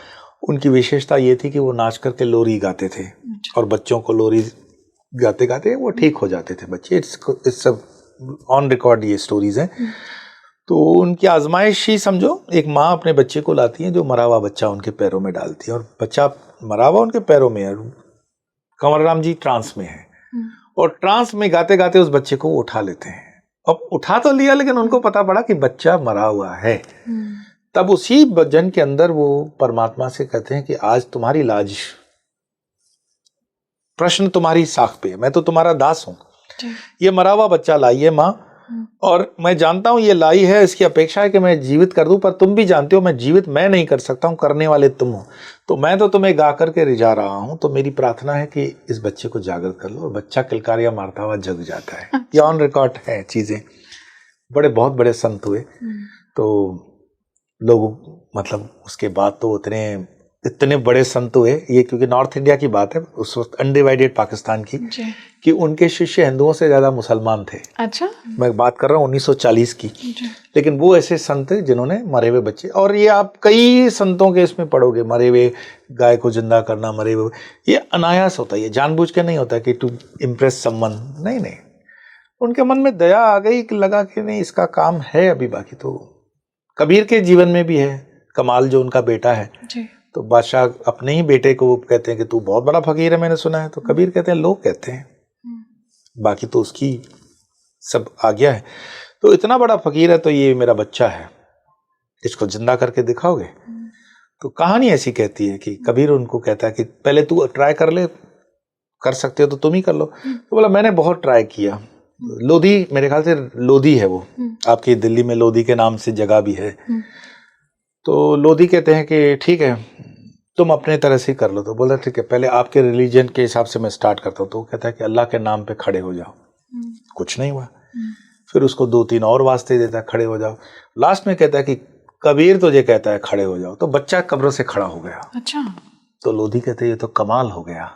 उनकी विशेषता ये थी कि वो नाच करके लोरी गाते थे और बच्चों को लोरी गाते गाते वो ठीक हो जाते थे बच्चे। इट्स ऑन रिकॉर्ड ये स्टोरीज हैं। तो उनकी आजमाइश ही समझो, एक माँ अपने बच्चे को लाती है, जो मरा हुआ बच्चा उनके पैरों में डालती है, और बच्चा मरा हुआ उनके पैरों में है। कंवर राम जी ट्रांस में है और ट्रांस में गाते गाते उस बच्चे को उठा लेते हैं। अब उठा तो लिया, लेकिन उनको पता पड़ा कि बच्चा मरा हुआ है। तब उसी जन के अंदर वो परमात्मा से कहते हैं कि आज तुम्हारी लाज, प्रश्न तुम्हारी साख पे, मैं तो तुम्हारा दास हूं। ये मरा हुआ बच्चा लाई है माँ, और मैं जानता हूं ये लाई है, इसकी अपेक्षा है कि मैं जीवित कर दूं, पर तुम भी जानते हो मैं जीवित मैं नहीं कर सकता हूं, करने वाले तुम हो। तो मैं तो तुम्हें गा करके रिझा रहा हूं, तो मेरी प्रार्थना है कि इस बच्चे को जागृत कर लो। और बच्चा किलकारियां मारता हुआ जग जाता है। ये ऑन रिकॉर्ड है चीजें। बड़े बहुत बड़े संत हुए, तो लोग मतलब उसके बाद तो इतने बड़े संत हुए ये, क्योंकि नॉर्थ इंडिया की बात है उस वक्त, अनडिवाइडेड पाकिस्तान की, कि उनके शिष्य हिंदुओं से ज्यादा मुसलमान थे। अच्छा, मैं बात कर रहा हूँ 1940 की। लेकिन वो ऐसे संत थे जिन्होंने मरे हुए बच्चे, और ये आप कई संतों के इसमें पढ़ोगे, मरे हुए गाय को जिंदा करना, मरे हुए, ये अनायास होता है, ये जानबूझ के नहीं होता कि टू इम्प्रेस समवन, नहीं नहीं, उनके मन में दया आ गई कि लगा कि नहीं इसका काम है अभी बाकी। तो कबीर के जीवन में भी है कमाल, जो उनका बेटा है, तो बादशाह अपने ही बेटे को कहते हैं कि तू बहुत बड़ा फकीर है, मैंने सुना है। तो कबीर कहते हैं लोग कहते हैं, बाकी तो उसकी सब आज्ञा है। तो इतना बड़ा फकीर है, तो ये मेरा बच्चा है, इसको जिंदा करके दिखाओगे? तो कहानी ऐसी कहती है कि कबीर उनको कहता है कि पहले तू ट्राई कर ले, कर सकते हो तो तुम ही कर लो। तो बोला मैंने बहुत ट्राई किया। लोधी, मेरे ख्याल से लोधी है वो, आपकी दिल्ली में लोधी के नाम से जगह भी है। तो लोधी कहते हैं कि ठीक है तुम अपने तरह से कर लो। तो बोला ठीक है, पहले आपके रिलीजन के हिसाब से मैं स्टार्ट करता हूँ। तो वो कहता है कि अल्लाह के नाम पे खड़े हो जाओ। कुछ नहीं हुआ। फिर उसको 2-3 और वास्ते देता है, खड़े हो जाओ। लास्ट में कहता है कि कबीर तुझे कहता है खड़े हो जाओ। तो बच्चा कब्र से खड़ा हो गया। अच्छा। तो लोधी कहते हैं ये तो कमाल हो गया।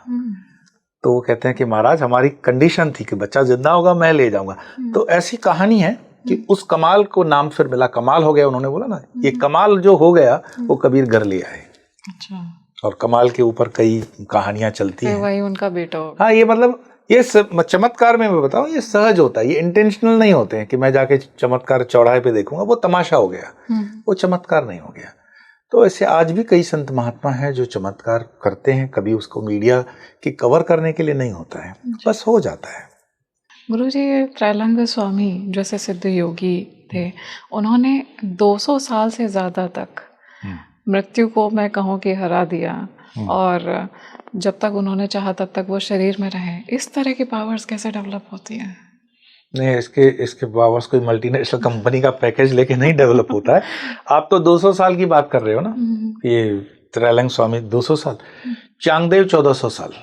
तो वो कहते हैं कि महाराज हमारी कंडीशन थी कि बच्चा जिंदा होगा, मैं ले जाऊंगा। तो ऐसी कहानी है कि उस कमाल को नाम फिर मिला, कमाल हो गया, उन्होंने बोला ना, ये कमाल जो हो गया वो कबीर घर ले आए। अच्छा। और कमाल के ऊपर कई कहानियां चलती हैं। वही उनका बेटा हो। हाँ, ये मतलब ये चमत्कार में मैं बताऊं, ये सहज होता है, ये इंटेंशनल नहीं होते हैं कि मैं जाके चमत्कार चौराहे पे देखूंगा, वो तमाशा हो गया, वो चमत्कार नहीं हो गया। तो ऐसे आज भी कई संत महात्मा हैं जो चमत्कार करते हैं, कभी उसको मीडिया की कवर करने के लिए नहीं होता है, बस हो जाता है। गुरुजी, त्रैलंग स्वामी जैसे सिद्ध योगी थे, उन्होंने 200 साल से ज़्यादा तक मृत्यु को मैं कहूँ कि हरा दिया, और जब तक उन्होंने चाहा तब तक वो शरीर में रहे। इस तरह की पावर्स कैसे डेवलप होती हैं? नहीं, इसके पावर्स कोई मल्टीनेशनल कंपनी का पैकेज लेके नहीं डेवलप होता है। आप तो 200 साल की बात कर रहे हो ना, ये त्रैलंग स्वामी 200 साल, चांगदेव 1400 साल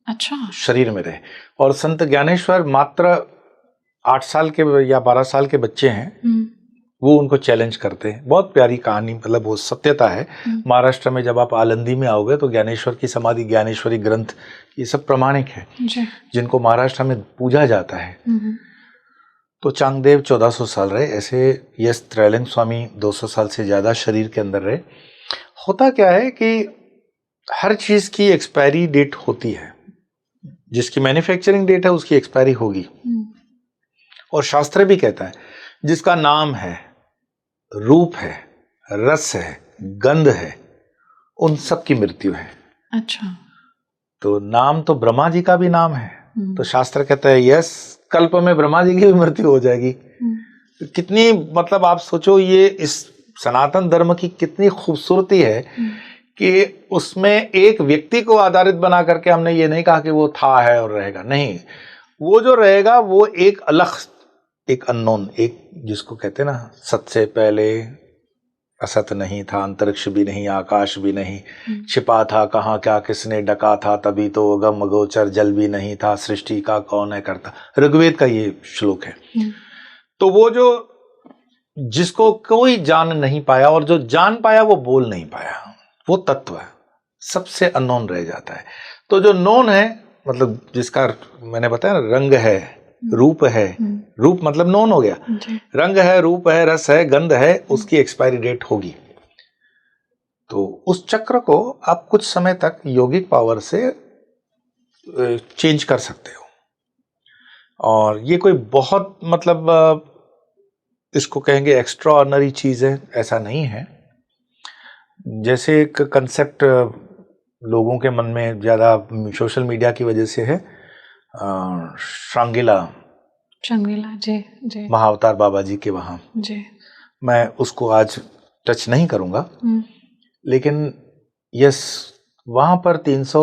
अच्छा शरीर में रहे, और संत ज्ञानेश्वर मात्र 8 साल के या 12 साल के बच्चे हैं, वो उनको चैलेंज करते हैं। बहुत प्यारी कहानी, मतलब वो सत्यता है। महाराष्ट्र में जब आप आलंदी में आओगे तो ज्ञानेश्वर की समाधि, ज्ञानेश्वरी ग्रंथ, ये सब प्रमाणिक है जिनको महाराष्ट्र में पूजा जाता है। तो चांगदेव 1400 साल रहे, ऐसे यस त्रैलंग स्वामी 200 साल से ज्यादा शरीर के अंदर रहे। होता क्या है कि हर चीज की एक्सपायरी डेट होती है, जिसकी मैन्युफैक्चरिंग डेट है उसकी एक्सपायरी होगी। और शास्त्र भी कहता है जिसका नाम है, रूप है, रस है, गंध है, उन सब की मृत्यु है। अच्छा। तो नाम तो ब्रह्मा जी का भी नाम है, तो शास्त्र कहता है यस, कल्प में ब्रह्मा जी की भी मृत्यु हो जाएगी। तो कितनी, मतलब आप सोचो, ये इस सनातन धर्म की कितनी खूबसूरती है कि उसमें एक व्यक्ति को आधारित बना करके हमने ये नहीं कहा कि वो था, है और रहेगा। नहीं, वो जो रहेगा वो एक अलग, एक अननोन, एक जिसको कहते हैं ना, सत से पहले असत नहीं था, अंतरिक्ष भी नहीं, आकाश भी नहीं, छिपा था कहाँ क्या किसने डका था, तभी तो गम गोचर जल भी नहीं था, सृष्टि का कौन है करता। ऋग्वेद का ये श्लोक है। तो वो जो, जिसको कोई जान नहीं पाया और जो जान पाया वो बोल नहीं पाया, वो तत्व सबसे अननोन रह जाता है। तो जो नोन है, मतलब जिसका मैंने बताया ना, रंग है, रूप है, रूप मतलब नोन हो गया, रंग है, रूप है, रस है, गंध है, उसकी एक्सपायरी डेट होगी। तो उस चक्र को आप कुछ समय तक योगिक पावर से चेंज कर सकते हो। और ये कोई बहुत, मतलब इसको कहेंगे एक्स्ट्रा ऑर्डिनरी चीज है, ऐसा नहीं है। जैसे एक कंसेप्ट लोगों के मन में ज्यादा सोशल मीडिया की वजह से है, श्रृंगेला जी जी, महाअवतार बाबा जी के वहां जी, मैं उसको आज टच नहीं करूंगा, लेकिन यस, वहां पर 300,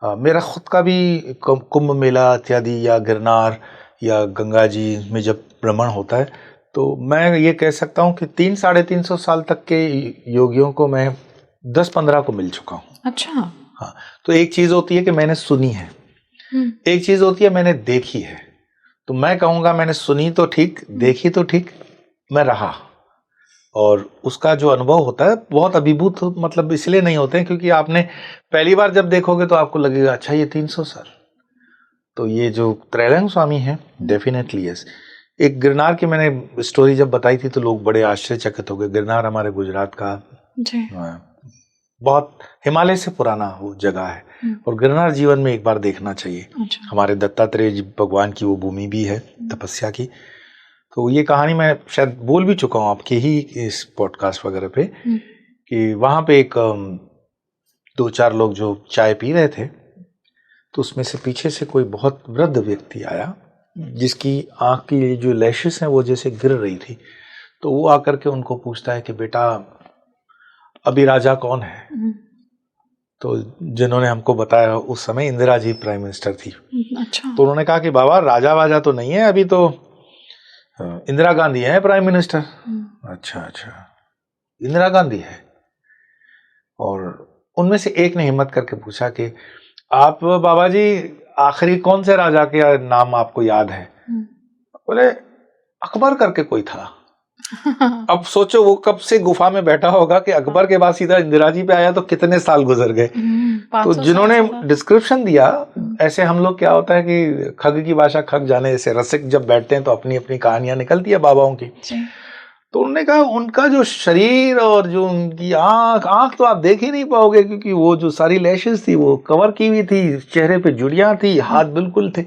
मेरा खुद का भी कुंभ मेला इत्यादि या गिरनार या गंगा जी में जब भ्रमण होता है, तो मैं ये कह सकता हूँ कि 300-350 साल तक के योगियों को मैं 10-15 को मिल चुका हूँ। अच्छा। हाँ, तो एक चीज होती है कि मैंने सुनी है, एक चीज होती है मैंने देखी है। तो मैं कहूंगा मैंने सुनी तो ठीक, देखी तो ठीक, मैं रहा, और उसका जो अनुभव होता है बहुत अभिभूत, मतलब इसलिए नहीं होते हैं क्योंकि आपने पहली बार जब देखोगे तो आपको लगेगा अच्छा ये 300 साल। तो ये जो त्रैलंग स्वामी हैं, डेफिनेटली यस। एक गिरनार की मैंने स्टोरी जब बताई थी तो लोग बड़े आश्चर्यचकित हो गए। गिरनार हमारे गुजरात का बहुत हिमालय से पुराना वो जगह है, और गिरनार जीवन में एक बार देखना चाहिए। अच्छा। हमारे दत्तात्रेय जी भगवान की वो भूमि भी है तपस्या की। तो ये कहानी मैं शायद बोल भी चुका हूँ आपके ही इस पॉडकास्ट वगैरह पे, कि वहां पे एक 2-4 लोग जो चाय पी रहे थे, तो उसमें से पीछे से कोई बहुत वृद्ध व्यक्ति आया जिसकी आंख की जो लैशेस हैं वो जैसे गिर रही थी। तो वो आकर के उनको पूछता है कि बेटा अभी राजा कौन है? तो जिन्होंने हमको बताया उस समय इंदिरा जी प्राइम मिनिस्टर थी। अच्छा। तो उन्होंने कहा कि बाबा राजा वाजा तो नहीं है, अभी तो इंदिरा गांधी है प्राइम मिनिस्टर। अच्छा अच्छा, इंदिरा गांधी है। और उनमें से एक ने हिम्मत करके पूछा कि आप बाबा जी आखिरी कौन से राजा के नाम आपको याद है? बोले अकबर करके कोई था। अब सोचो वो कब से गुफा में बैठा होगा कि अकबर के बाद सीधा इंदिरा जी पे आया तो कितने साल गुजर गए। तो 500 जिन्होंने साल से डिस्क्रिप्शन दिया, ऐसे हम लोग क्या होता है कि खग की भाषा खग जाने, ऐसे रसिक जब बैठते हैं तो अपनी अपनी कहानियां निकलती है बाबाओं की। जी। तो उन्होंने कहा उनका जो शरीर और जो उनकी आंख तो आप देख ही नहीं पाओगे, क्योंकि वो जो सारी लैशेस थी वो कवर की हुई थी, चेहरे पे जुड़ियां थी, हाथ बिल्कुल थे।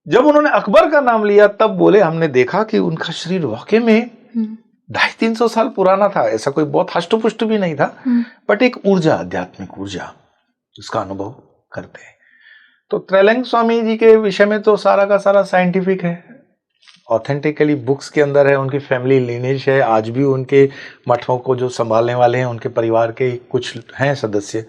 जब उन्होंने अकबर का नाम लिया तब बोले हमने देखा कि उनका शरीर वाकई में 250-300 साल पुराना था। ऐसा कोई बहुत हष्ट पुष्ट भी नहीं था, बट एक ऊर्जा, आध्यात्मिक ऊर्जा, उसका अनुभव करते हैं। तो त्रैलंग स्वामी जी के विषय में तो सारा का सारा साइंटिफिक है, ऑथेंटिकली बुक्स के अंदर है, उनकी फैमिली लिनेज है। आज भी उनके मठों को जो संभालने वाले हैं उनके परिवार के कुछ हैं सदस्य।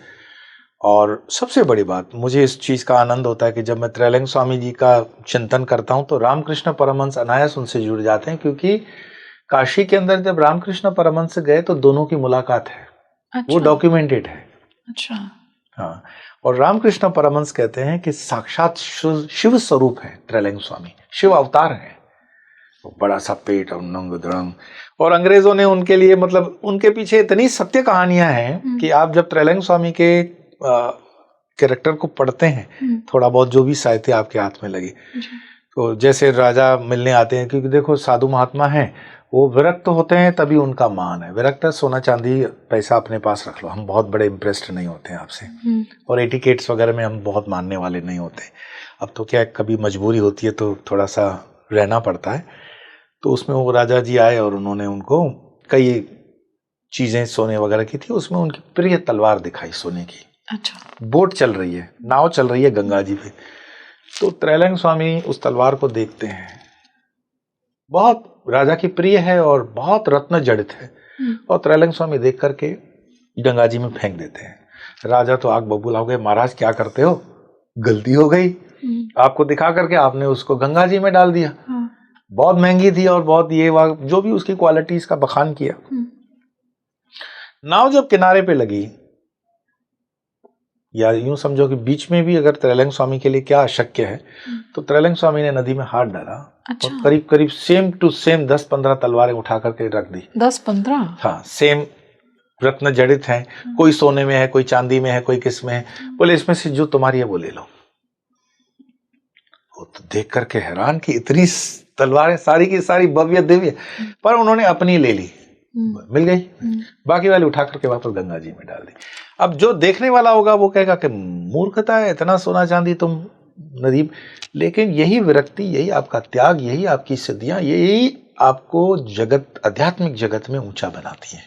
और सबसे बड़ी बात, मुझे इस चीज़ का आनंद होता है कि जब मैं त्रैलंग स्वामी जी का चिंतन करता हूँ तो रामकृष्ण परमहंस अनायास उनसे जुड़ जाते हैं, क्योंकि काशी के अंदर जब रामकृष्ण परमहंस गए तो दोनों की मुलाकात है। अच्छा। वो डॉक्यूमेंटेड है। अच्छा। हाँ, और रामकृष्ण परमहंस कहते हैं कि साक्षात शिव स्वरूप है त्रैलंग स्वामी, शिव अवतार है। बड़ा सा पेट और नंग दड़ंग, और अंग्रेजों ने उनके लिए, मतलब उनके पीछे इतनी सत्य कहानियां हैं कि आप जब त्रैलंग स्वामी के कैरेक्टर को पढ़ते हैं, थोड़ा बहुत जो भी साहित्य आपके हाथ में लगे, तो जैसे राजा मिलने आते हैं, क्योंकि देखो साधु महात्मा हैं, वो विरक्त होते हैं तभी उनका मान है। विरक्त है, सोना चांदी पैसा अपने पास रख लो, हम बहुत बड़े इम्प्रेस्ड नहीं होते हैं आपसे, और एटिकेट्स वगैरह में हम बहुत मानने वाले नहीं होते। अब तो क्या कभी मजबूरी होती है तो थोड़ा सा रहना पड़ता है। तो उसमें वो राजा जी आए और उन्होंने उनको कई चीजें सोने वगैरह की थी, उसमें उनकी प्रिय तलवार दिखाई सोने की। अच्छा। बोट चल रही है, नाव चल रही है गंगा जी पे। तो त्रैलंग स्वामी उस तलवार को देखते हैं, बहुत राजा की प्रिय है और बहुत रत्न जड़ित है, और त्रैलंग स्वामी देख करके गंगा जी में फेंक देते हैं। राजा तो आग बबूला हो गए, महाराज क्या करते हो, गलती हो गई, आपको दिखा करके आपने उसको गंगा जी में डाल दिया। बहुत महंगी थी और बहुत ये जो भी उसकी क्वालिटीज का बखान किया। नाव जब किनारे पे लगी, या यूं समझो कि बीच में भी अगर त्रैलंग स्वामी के लिए क्या अशक्य है, तो त्रैलंग स्वामी ने नदी में हाथ डाला। अच्छा। और करीब करीब सेम टू सेम 10-15 तलवारें उठा करके रख दी। 10-15? हाँ, सेम रत्न जड़ित हैं, कोई सोने में है, कोई चांदी में है, कोई किस में है। बोले इसमें से जो तुम्हारी है वो ले लो। वो तो देख करके हैरान कि इतनी तलवारें सारी की सारी भव्य दिव्य, पर उन्होंने अपनी ले ली, मिल गई, बाकी वाली उठा करके वापस गंगा जी में डाल दी। अब जो देखने वाला होगा वो कहेगा कि मूर्खता है, इतना सोना चांदी तुम नदी, लेकिन यही विरक्ति, यही आपका त्याग, यही आपकी सिद्धियां, यही आपको जगत, आध्यात्मिक जगत में ऊंचा बनाती है।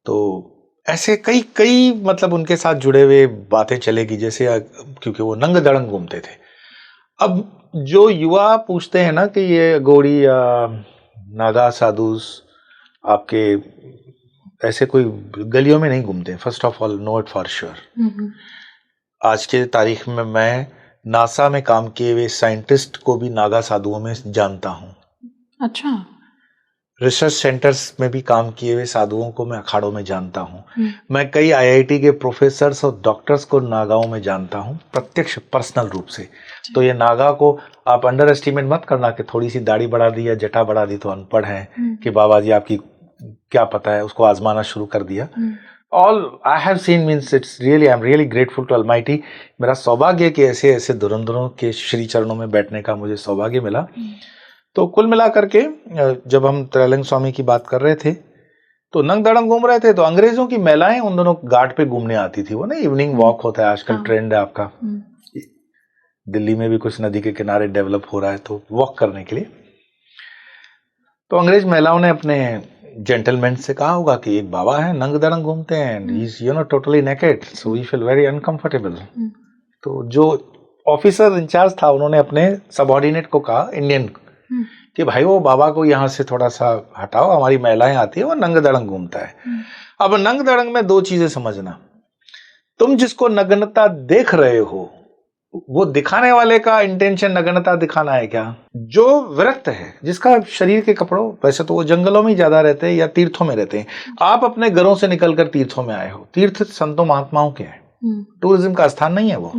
तो ऐसे कई कई मतलब उनके साथ जुड़े हुए बातें चलेगी, जैसे क्योंकि वो नंग दड़ंग घूमते थे। अब जो युवा पूछते हैं ना कि ये गौड़ी या नागा साधुस आपके ऐसे कोई गलियों में नहीं घूमते, first of all know it for sure. आज के तारीख में मैं नासा में काम किए हुए साइंटिस्ट को भी नागा साधुओं में जानता हूँ। अच्छा। रिसर्च सेंटर्स में भी काम किए हुए साधुओं को मैं अखाड़ों में जानता हूँ। मैं कई आईआईटी के प्रोफेसर्स और डॉक्टर्स को नागाओं में जानता हूँ प्रत्यक्ष पर्सनल रूप से। तो ये नागा को आप अंडर एस्टिमेट मत करना कि थोड़ी सी दाढ़ी बढ़ा दी या जटा बढ़ा दी तो अनपढ़ हैं, कि बाबा जी आपकी क्या पता है, उसको आजमाना शुरू कर दिया। All I have seen means it's really, I am really grateful to almighty. मेरा सौभाग्य कि ऐसे ऐसे धुरंधरों के श्री चरणों में बैठने का मुझे सौभाग्य मिला। तो कुल मिलाकर के जब हम त्रैलंग स्वामी की बात कर रहे थे तो नंग दड़ंग घूम रहे थे, तो अंग्रेजों की महिलाएं उन दोनों घाट पे घूमने आती थी। वो ना इवनिंग वॉक होता है आजकल, ट्रेंड है आपका, दिल्ली में भी कुछ नदी के किनारे डेवलप हो रहा है तो वॉक करने के लिए। तो अंग्रेज महिलाओं ने अपने जेंटलमैन से कहा होगा कि एक बाबा है नंग दड़ंग घूमते हैं, he is you know totally naked, so we feel very uncomfortable. तो जो ऑफिसर इंचार्ज था उन्होंने अपने सबऑर्डिनेट को कहा, इंडियन, कि भाई वो बाबा को यहाँ से थोड़ा सा हटाओ, हमारी महिलाएं आती है, वो नंग दड़ंग घूमता है। अब नंग दड़ंग में दो चीजें समझना, तुम जिसको नग्नता देख रहे हो वो दिखाने वाले का इंटेंशन नग्नता दिखाना है क्या? जो विरक्त है, जिसका शरीर के कपड़ों, वैसे तो वो जंगलों में ही ज्यादा रहते हैं या तीर्थों में रहते हैं, आप अपने घरों से निकलकर तीर्थों में आए हो। तीर्थ संतों महात्माओं के हैं, टूरिज्म का स्थान नहीं है वो।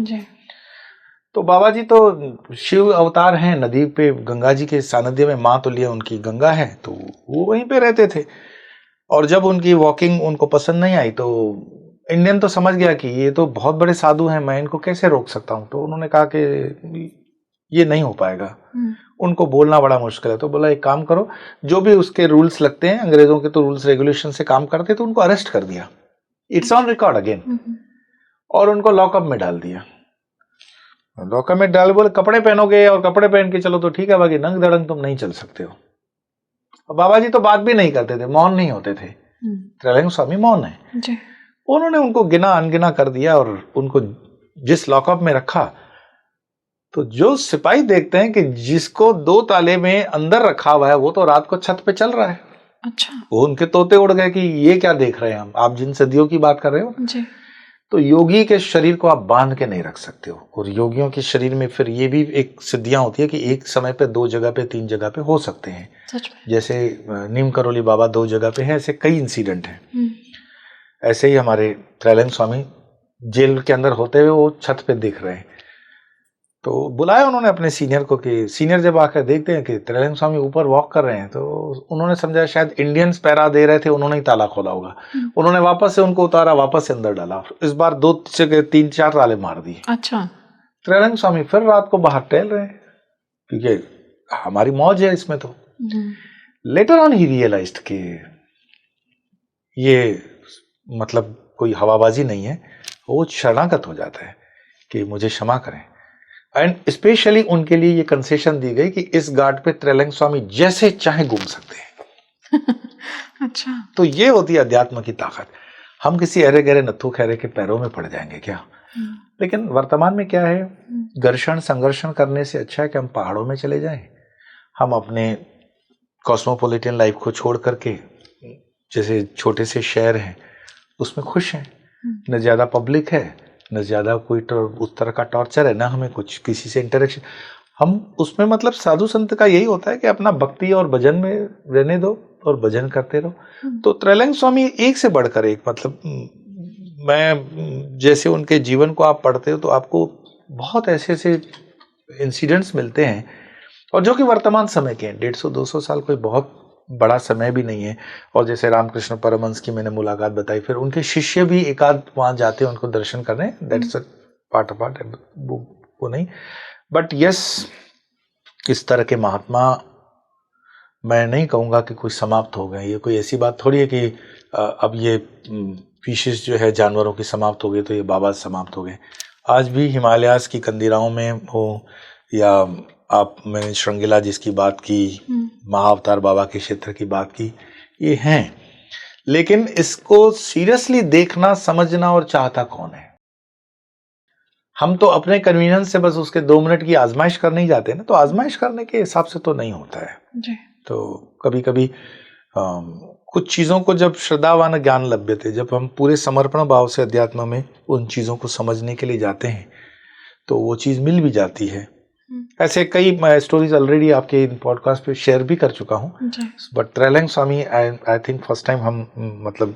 तो बाबा जी तो शिव अवतार हैं, नदी पे गंगा जी के सानिध्य में, माँ तुल्य उनकी गंगा है, तो वो वहीं पे रहते थे। और जब उनकी वॉकिंग उनको पसंद नहीं आई तो इंडियन तो समझ गया कि ये तो बहुत बड़े साधु हैं, मैं इनको कैसे रोक सकता हूँ। तो उन्होंने कहा कि ये नहीं हो पाएगा, उनको बोलना बड़ा मुश्किल है। तो बोला एक काम करो, जो भी उसके रूल्स लगते हैं, अंग्रेजों के तो रूल्स रेगुलेशन से काम करते, तो उनको अरेस्ट कर दिया, इट्स ऑन रिकॉर्ड अगेन, और उनको लॉकअप में डाल दिया। लॉकअप में डाल, बोले कपड़े पहनोगे और कपड़े पहन के चलो तो ठीक है, बाकी नंग धड़ंग तुम नहीं चल सकते हो। और बाबा जी तो बात भी नहीं करते थे, मौन नहीं होते थे। त्रैलंग स्वामी मौन है जी। उन्होंने उनको गिना अनगिना कर दिया और उनको जिस लॉकअप में रखा, तो जो सिपाही देखते हैं कि जिसको 2 ताले में अंदर रखा हुआ है वो तो रात को छत पे चल रहा है। अच्छा। वो उनके तोते उड़ गए कि ये क्या देख रहे हैं हम, आप जिन सदियों की बात कर रहे हो जी। तो योगी के शरीर को आप बांध के नहीं रख सकते हो, और योगियों के शरीर में फिर ये भी एक सिद्धियां होती है कि एक समय पे 2 जगह पे 3 जगह पे हो सकते हैं। सच में। जैसे नीम करोली बाबा 2 जगह पे है, ऐसे कई इंसिडेंट हैं। ऐसे ही हमारे त्रैलंग स्वामी जेल के अंदर होते हुए वो छत पे दिख रहे हैं। तो बुलाया उन्होंने अपने सीनियर को, कि सीनियर जब आकर देखते हैं कि त्रैलंग स्वामी ऊपर वॉक कर रहे हैं, तो उन्होंने समझा शायद इंडियंस पैरा दे रहे थे, उन्होंने ही ताला खोला होगा। उन्होंने वापस से उनको उतारा, वापस से अंदर डाला, इस बार 2 जगह 3-4 ताले मार दिए। अच्छा। त्रैलंग स्वामी फिर रात को बाहर टहल रहे हैं, क्योंकि हमारी मौज है इसमें। तो लेटर ऑन ही रियलाइज्ड कि ये मतलब कोई हवाबाजी नहीं है, वो शरणागत हो जाता है कि मुझे क्षमा करें। एंड स्पेशली उनके लिए ये कंसेशन दी गई कि इस घाट पे त्रैलंग स्वामी जैसे चाहे घूम सकते हैं। अच्छा। तो ये होती है अध्यात्म की ताकत। हम किसी अरे गहरे नत्थु खैरे के पैरों में पड़ जाएंगे क्या? लेकिन वर्तमान में क्या है, घर्षण संघर्षण करने से अच्छा है कि हम पहाड़ों में चले जाएं। हम अपने कॉस्मोपॉलिटन लाइफ को छोड़ करके, जैसे छोटे से शहर हैं उसमें खुश हैं, न ज्यादा पब्लिक है, न ज्यादा कोई उस तरह का टॉर्चर है, ना हमें कुछ किसी से इंटरेक्शन। हम उसमें मतलब साधु संत का यही होता है कि अपना भक्ति और भजन में रहने दो और भजन करते रहो। तो त्रैलंग स्वामी एक से बढ़कर एक, मतलब मैं जैसे उनके जीवन को आप पढ़ते हो तो आपको बहुत ऐसे ऐसे इंसिडेंट्स मिलते हैं, और जो कि वर्तमान समय के हैं। 150-200 साल कोई बहुत बड़ा समय भी नहीं है। और जैसे रामकृष्ण परमहंस की मैंने मुलाकात बताई, फिर उनके शिष्य भी एक आध वहां जाते हैं उनको दर्शन करने, that's a part of part, वो नहीं। बट यस, इस तरह के महात्मा मैं नहीं कहूंगा कि कुछ समाप्त हो गए। ये कोई ऐसी बात थोड़ी है कि अब ये फिशेस जो है जानवरों की समाप्त हो गई तो ये बाबा समाप्त हो गए। आज भी हिमालयास की कंदीराओं में हो, या आप मैंने श्रृंगेला जिसकी बात की, महाअवतार बाबा के क्षेत्र की बात की, ये हैं। लेकिन इसको सीरियसली देखना, समझना और चाहता कौन है? हम तो अपने कन्वीनियंस से बस उसके 2 मिनट की आजमाइश करने ही जाते हैं ना, तो आजमाइश करने के हिसाब से तो नहीं होता है जी। तो कभी कभी कुछ चीजों को जब श्रद्धावान ज्ञान लभ्यते, जब हम पूरे समर्पण भाव से अध्यात्म में उन चीजों को समझने के लिए जाते हैं तो वो चीज मिल भी जाती है। ऐसे कई स्टोरीज ऑलरेडी आपके पॉडकास्ट पे शेयर भी कर चुका हूँ। But Trailang Swami I think first time हम मतलब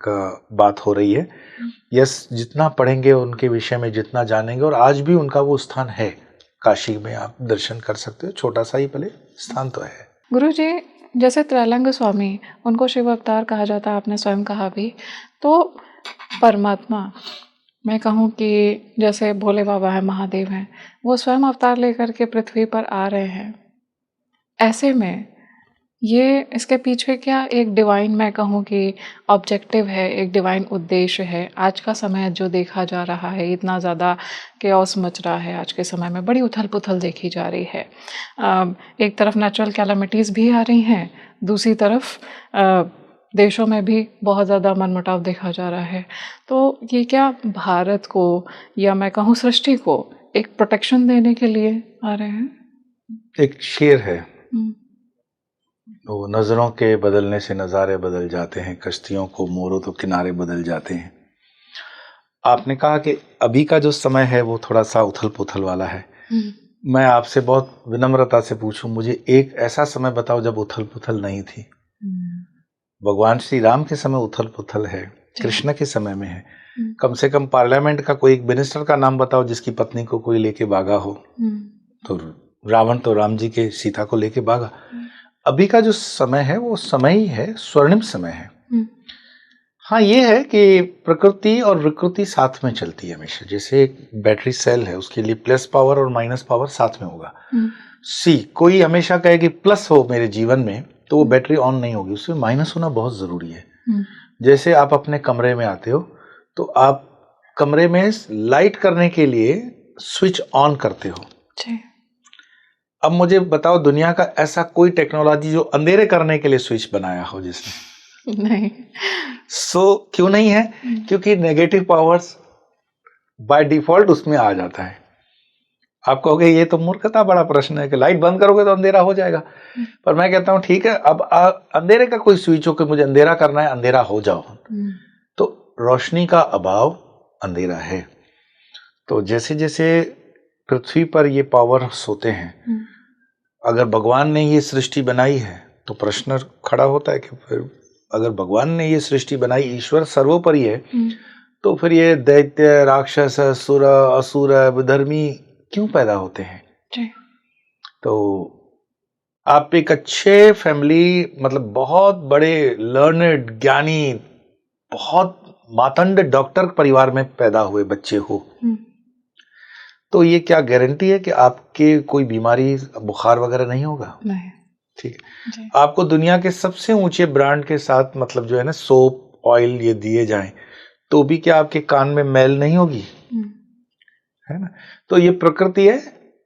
का बात हो रही है। यस, जितना पढ़ेंगे उनके विषय में, जितना जानेंगे, और आज भी उनका वो स्थान है, काशी में आप दर्शन कर सकते हो, छोटा सा ही भले स्थान तो है। गुरुजी, जैसे त्रैलंग स्वामी, उनको शिव अवतार कहा जाता है, आपने स्वयं कहा भी, तो परमात्मा, मैं कहूँ कि जैसे भोले बाबा है, महादेव हैं, वो स्वयं अवतार लेकर के पृथ्वी पर आ रहे हैं। ऐसे में ये इसके पीछे क्या एक डिवाइन, मैं कहूँ कि ऑब्जेक्टिव है, एक डिवाइन उद्देश्य है? आज का समय जो देखा जा रहा है, इतना ज़्यादा केओस मच रहा है, आज के समय में बड़ी उथल पुथल देखी जा रही है। एक तरफ नेचुरल कैलामिटीज़ भी आ रही हैं, दूसरी तरफ देशों में भी बहुत ज़्यादा मनमुटाव देखा जा रहा है। तो ये क्या भारत को, या मैं कहूँ सृष्टि को, एक प्रोटेक्शन देने के लिए आ रहे हैं? एक शेर है, वो नजरों के बदलने से नज़ारे बदल जाते हैं, कश्तियों को मोड़ो तो किनारे बदल जाते हैं। आपने कहा कि अभी का जो समय है वो थोड़ा सा उथल पुथल वाला है। मैं आपसे बहुत विनम्रता से पूछूं, मुझे एक ऐसा समय बताओ जब उथल पुथल नहीं थी। भगवान श्री राम के समय उथल पुथल है, कृष्ण के समय में है, कम से कम पार्लियामेंट का कोई एक मिनिस्टर का नाम बताओ जिसकी पत्नी को कोई लेके भागा हो। तो रावण तो राम जी के सीता को लेके भागा। अभी का जो समय है वो समय ही है, स्वर्णिम समय है। हाँ, ये है कि प्रकृति और विकृति साथ में चलती है हमेशा। जैसे एक बैटरी सेल है, उसके लिए प्लस पावर और माइनस पावर साथ में होगा। कोई हमेशा कहे कि प्लस हो मेरे जीवन में, तो वो बैटरी ऑन नहीं होगी, उसमें माइनस होना बहुत जरूरी है। जैसे आप अपने कमरे में आते हो तो आप कमरे में लाइट करने के लिए स्विच ऑन करते हो। अब मुझे बताओ, दुनिया का ऐसा कोई टेक्नोलॉजी जो अंधेरे करने के लिए स्विच बनाया हो जिसने? नहीं। क्यों नहीं है? क्योंकि नेगेटिव पावर्स बाय डिफॉल्ट उसमें आ जाता है। आप कहोगे ये तो मूर्खता बड़ा प्रश्न है कि लाइट बंद करोगे तो अंधेरा हो जाएगा। पर मैं कहता हूं ठीक है, अब अंधेरे का कोई स्विच हो कि मुझे अंधेरा करना है, अंधेरा हो जाओ। तो रोशनी का अभाव अंधेरा है। तो जैसे जैसे पृथ्वी पर ये पावर्स होते हैं, अगर भगवान ने ये सृष्टि बनाई है तो प्रश्न खड़ा होता है कि फिर अगर भगवान ने ये सृष्टि बनाई, ईश्वर सर्वोपरि है, तो फिर ये दैत्य, राक्षस, असुर, विधर्मी क्यों पैदा होते हैं? तो आप एक अच्छे फैमिली, मतलब बहुत बड़े लर्नड, ज्ञानी, बहुत मातंड डॉक्टर परिवार में पैदा हुए बच्चे हो, तो ये क्या गारंटी है कि आपके कोई बीमारी, बुखार वगैरह नहीं होगा? नहीं। ठीक है। आपको दुनिया के सबसे ऊंचे ब्रांड के साथ, मतलब जो है ना, सोप, ऑयल ये दिए जाएं, तो भी क्या आपके कान में मैल नहीं होगी? है ना? तो ये प्रकृति है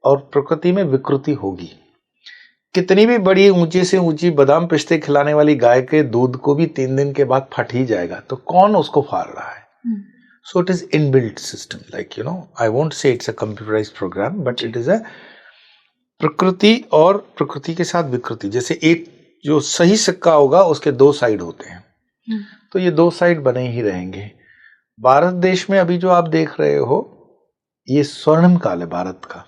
और प्रकृति में विकृति होगी। कितनी भी बड़ी ऊंची से ऊंची बादाम पिस्ते खिलाने वाली गाय के दूध को भी 3 दिन के बाद फट ही जाएगा। तो कौन उसको फाड़ रहा है? So it is inbuilt system, like, you know, I won't say it's a computerized program, but it is a प्रकृति और प्रकृति के साथ विकृति। जैसे एक जो सही सिक्का होगा उसके 2 साइड होते हैं, तो ये 2 साइड बने ही रहेंगे। भारत देश में अभी जो आप देख रहे हो, ये स्वर्णिम काल है भारत का,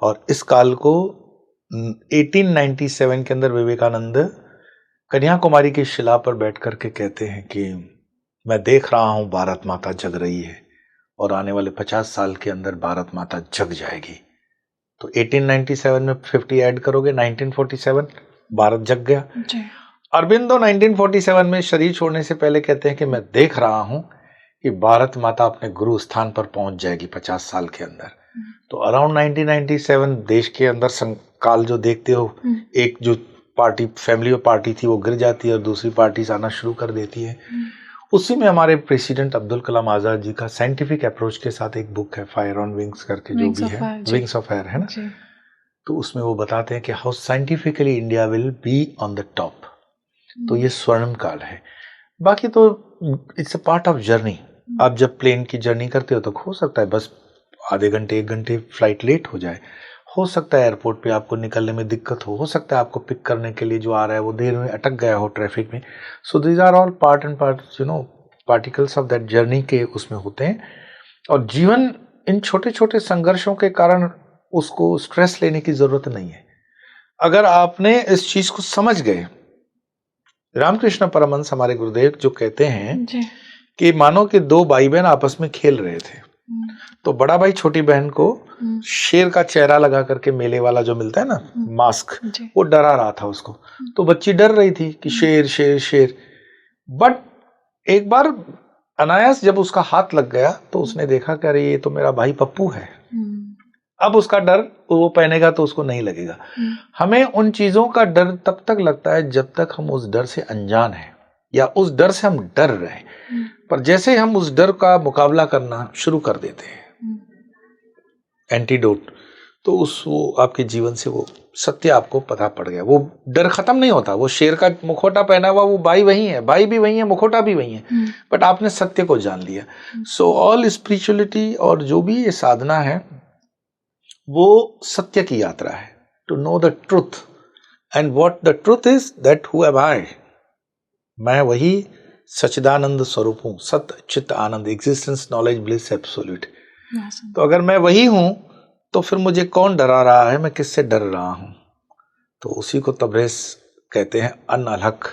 और इस काल को 1897 के अंदर विवेकानंद कन्याकुमारी की शिला पर बैठ करके कहते हैं कि मैं देख रहा हूं भारत माता जग रही है, और आने वाले 50 साल के अंदर भारत माता जग जाएगी। तो 1897 में 50 ऐड करोगे, 1947 भारत जग गया। अरबिंदो 1947 में शरीर छोड़ने से पहले कहते हैं कि मैं देख रहा हूं कि भारत माता अपने गुरु स्थान पर पहुंच जाएगी 50 साल के अंदर। तो अराउंड 1997 देश के अंदर काल जो देखते हो, एक जो पार्टी, फैमिली और पार्टी थी, वो गिर जाती है और दूसरी पार्टी आना शुरू कर देती है। उसी में हमारे प्रेसिडेंट अब्दुल कलाम आजाद जी का साइंटिफिक अप्रोच के साथ एक बुक है, फायर ऑन विंग्स करके, जो भी है, विंग्स ऑफ फायर, है ना? तो उसमें वो बताते हैं कि how scientifically India will be on the top. तो ये स्वर्णिम काल है। बाकी तो it's a part of journey. आप जब प्लेन की जर्नी करते हो तो हो सकता है बस आधे घंटे 1 घंटे फ्लाइट लेट हो सकता है एयरपोर्ट पे आपको निकलने में दिक्कत हो सकता है आपको पिक करने के लिए जो आ रहा है वो देर में अटक गया हो ट्रैफिक में। So these are all part and part, you know, particles of that journey के उसमें होते हैं। और जीवन इन छोटे छोटे संघर्षों के कारण उसको स्ट्रेस लेने की जरूरत नहीं है। अगर आपने इस चीज को समझ गए, रामकृष्ण परमहंस हमारे गुरुदेव जो कहते हैं कि मानो कि 2 भाई बहन आपस में खेल रहे थे, तो बड़ा भाई छोटी बहन को शेर का चेहरा लगा करके, मेले वाला जो मिलता है ना, मास्क, वो डरा रहा था उसको। तो बच्ची डर रही थी कि शेर शेर शेर। बट एक बार अनायास जब उसका हाथ लग गया तो उसने देखा कि अरे ये तो मेरा भाई पप्पू है। अब उसका डर वो पहनेगा तो उसको नहीं लगेगा। हमें उन चीजों का डर तब तक लगता है जब तक हम उस डर से अनजान हैं या उस डर से हम डर रहे हैं। पर जैसे हम उस डर का मुकाबला करना शुरू कर देते हैं, एंटीडोट, तो वो आपके जीवन से वो सत्य आपको पता पड़ गया। वो डर खत्म नहीं होता। वो शेर का मुखोटा पहना हुआ वो भाई वही है, भाई भी वही है, मुखोटा भी वही है, बट आपने सत्य को जान लिया। सो ऑल स्पिरिचुअलिटी और जो भी ये साधना है वो सत्य की यात्रा है, to know the truth. And what the truth is that who am I, मैं वही सच्चिदानंद स्वरूप हूं, सत चित आनंद, एग्जिस्टेंस, नॉलेज, ब्लिस, एब्सोल्यूट। तो अगर मैं वही हूं तो फिर मुझे कौन डरा रहा है, मैं किससे डर रहा हूं? तो उसी को तबरेज कहते हैं, अन अलहक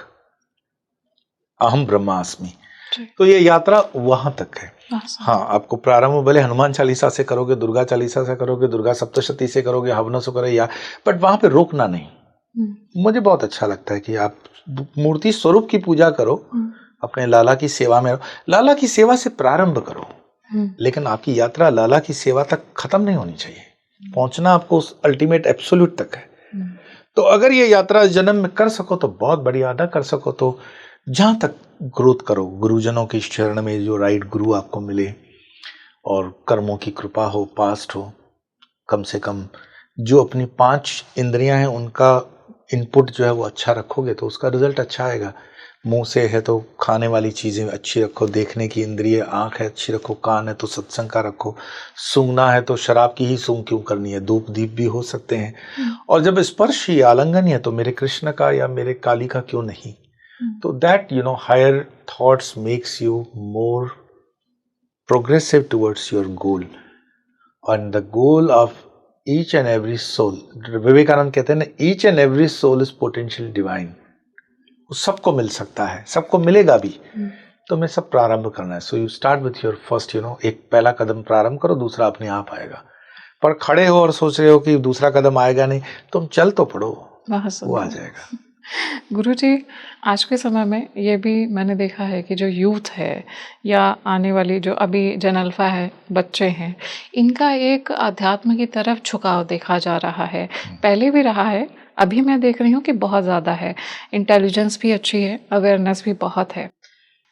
अहम ब्रह्मास्मि। जी। तो ये यात्रा वहां तक है। awesome. हाँ, आपको प्रारंभ भले हनुमान चालीसा से करोगे, दुर्गा चालीसा से करोगे, दुर्गा सप्तशती से करोगे, हवनों से करोगे, या बट वहां पे रोकना नहीं। मुझे बहुत अच्छा लगता है कि आप मूर्ति स्वरूप की पूजा करो, अपने लाला की सेवा में रहो। लाला की सेवा से प्रारंभ करो, लेकिन आपकी यात्रा लाला की सेवा तक खत्म नहीं होनी चाहिए। पहुंचना आपको उस अल्टीमेट एब्सोल्यूट तक है। तो अगर ये यात्रा जन्म में कर सको तो बहुत बढ़िया, ना कर सको तो जहां तक ग्रोथ करो, गुरुजनों के शरण में जो राइट गुरु आपको मिले और कर्मों की कृपा हो, पास्ट हो, कम से कम जो अपनी 5 इंद्रियां हैं उनका इनपुट जो है वो अच्छा रखोगे तो उसका रिजल्ट अच्छा आएगा। मुंह से है तो खाने वाली चीजें अच्छी रखो, देखने की इंद्रिय आंख है अच्छी रखो, कान है तो सत्संग का रखो, सूंघना है तो शराब की ही सूंघ क्यों करनी है, धूप दीप भी हो सकते हैं। और जब स्पर्श या आलिंगन है तो मेरे कृष्ण का या मेरे काली का क्यों नहीं। तो that higher thoughts makes you more progressive towards your goal. And the goal of each and every soul, Vivekananda कहते हैं ना, each and every soul is potential divine. सबको मिल सकता है, सबको मिलेगा भी। तो मैं सब प्रारंभ करना है। So you start with your first, एक पहला कदम प्रारंभ करो, दूसरा अपने आप आएगा। पर खड़े हो और सोच रहे हो कि दूसरा कदम आएगा नहीं, तुम चल तो पड़ो, वो आ जाएगा। गुरुजी, आज के समय में ये भी मैंने देखा है कि जो यूथ है या आने वाली जो अभी जन अल्फा है, बच्चे हैं, इनका एक आध्यात्म की तरफ झुकाव देखा जा रहा है। पहले भी रहा है, अभी मैं देख रही हूँ कि बहुत ज़्यादा है। इंटेलिजेंस भी अच्छी है, अवेयरनेस भी बहुत है।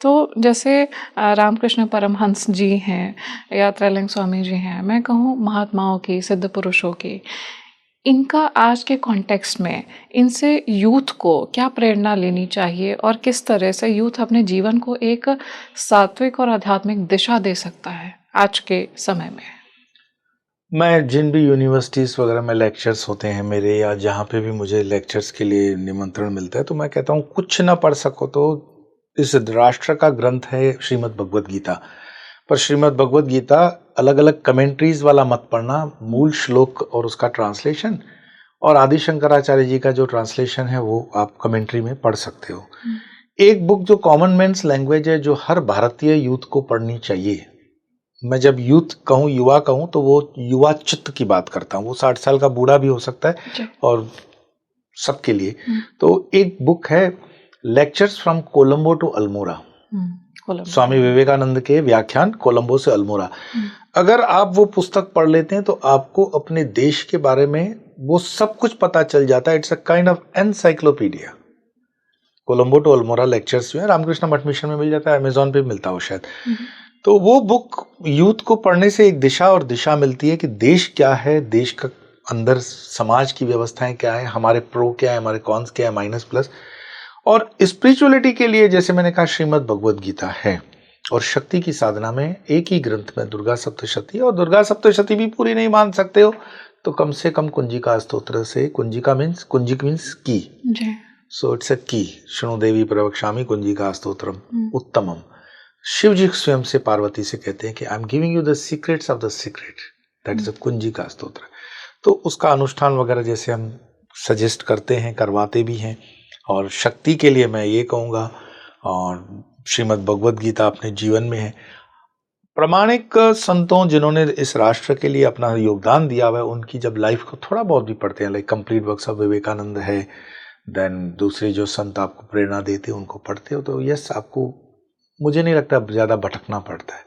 तो जैसे रामकृष्ण परमहंस जी हैं या त्रैलिंग स्वामी जी हैं, मैं कहूँ महात्माओं की, सिद्ध पुरुषों की, इनका आज के कॉन्टेक्स्ट में इनसे यूथ को क्या प्रेरणा लेनी चाहिए और किस तरह से यूथ अपने जीवन को एक सात्विक और आध्यात्मिक दिशा दे सकता है आज के समय में? मैं जिन भी यूनिवर्सिटीज़ वगैरह में लेक्चर्स होते हैं मेरे, या जहाँ पे भी मुझे लेक्चर्स के लिए निमंत्रण मिलता है, तो मैं कहता हूँ कुछ ना पढ़ सको तो इस राष्ट्र का ग्रंथ है श्रीमद् भगवद गीता। पर श्रीमद् भगवद गीता अलग अलग कमेंट्रीज वाला मत पढ़ना, मूल श्लोक और उसका ट्रांसलेशन, और आदि शंकराचार्य जी का जो ट्रांसलेशन है वो आप कमेंट्री में पढ़ सकते हो। एक बुक जो कॉमन मैन्स लैंग्वेज है, जो हर भारतीय यूथ को पढ़नी चाहिए। मैं जब यूथ कहूँ, युवा कहूँ, तो वो युवा चित्त की बात करता हूँ। वो 60 साल का बूढ़ा भी हो सकता है और सबके लिए। तो एक बुक है lectures from Colombo to Almora, Swami Vivekananda के व्याख्यान कोलंबो से अल्मोड़ा। अगर आप वो पुस्तक पढ़ लेते हैं तो आपको अपने देश के बारे में वो सब कुछ पता चल जाता है। It's a kind of encyclopaedia. Colombo to Almora lectures जो है रामकृष्ण मठ मिशन में मिल जाता है, अमेजोन पे मिलता हो शायद। तो वो बुक यूथ को पढ़ने से एक दिशा और दिशा मिलती है कि देश क्या है, देश का अंदर समाज की व्यवस्थाएं क्या है, हमारे प्रो क्या है, हमारे कॉन्स क्या है, माइनस प्लस। और स्पिरिचुअलिटी के लिए जैसे मैंने कहा श्रीमद् भगवद गीता है, और शक्ति की साधना में एक ही ग्रंथ में दुर्गा सप्तशती, और दुर्गा सप्तशती भी पूरी नहीं मान सकते हो तो कम से कम कुंजिका स्तोत्र से, कुंजिका मीन्स, कुंजिक मीन्स की, सो इट्स अ की, शृणु देवी प्रवक्ष्यामि कुंजिका स्तोत्रम उत्तमम। शिव जी स्वयं से पार्वती से कहते हैं कि I am giving you the secrets of the secret, that is a Kunjika Stotra. तो उसका अनुष्ठान वगैरह जैसे हम सजेस्ट करते हैं, करवाते भी हैं। और शक्ति के लिए मैं ये कहूँगा, और श्रीमद् भगवद गीता अपने जीवन में है। प्रामाणिक संतों जिन्होंने इस राष्ट्र के लिए अपना योगदान दिया हुआ है, उनकी जब लाइफ को थोड़ा बहुत भी पढ़ते हैं, like complete works of Vivekananda है, देन दूसरे जो संत आपको प्रेरणा देते हैं उनको पढ़ते हो, तो यस, आपको, मुझे नहीं लगता ज़्यादा भटकना पड़ता है।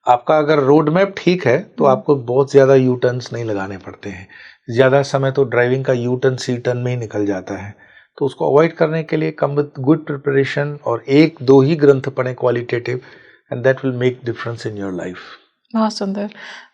आपका अगर रोड मैप ठीक है तो आपको बहुत ज़्यादा यू टर्न्स नहीं लगाने पड़ते हैं। ज़्यादा समय तो ड्राइविंग का यू टर्न सी टर्न में ही निकल जाता है। तो उसको अवॉइड करने के लिए कम विद गुड प्रिपरेशन और 1-2 ही ग्रंथ पढ़ें qualitative, and that will make difference in your life. बहुत सुंदर।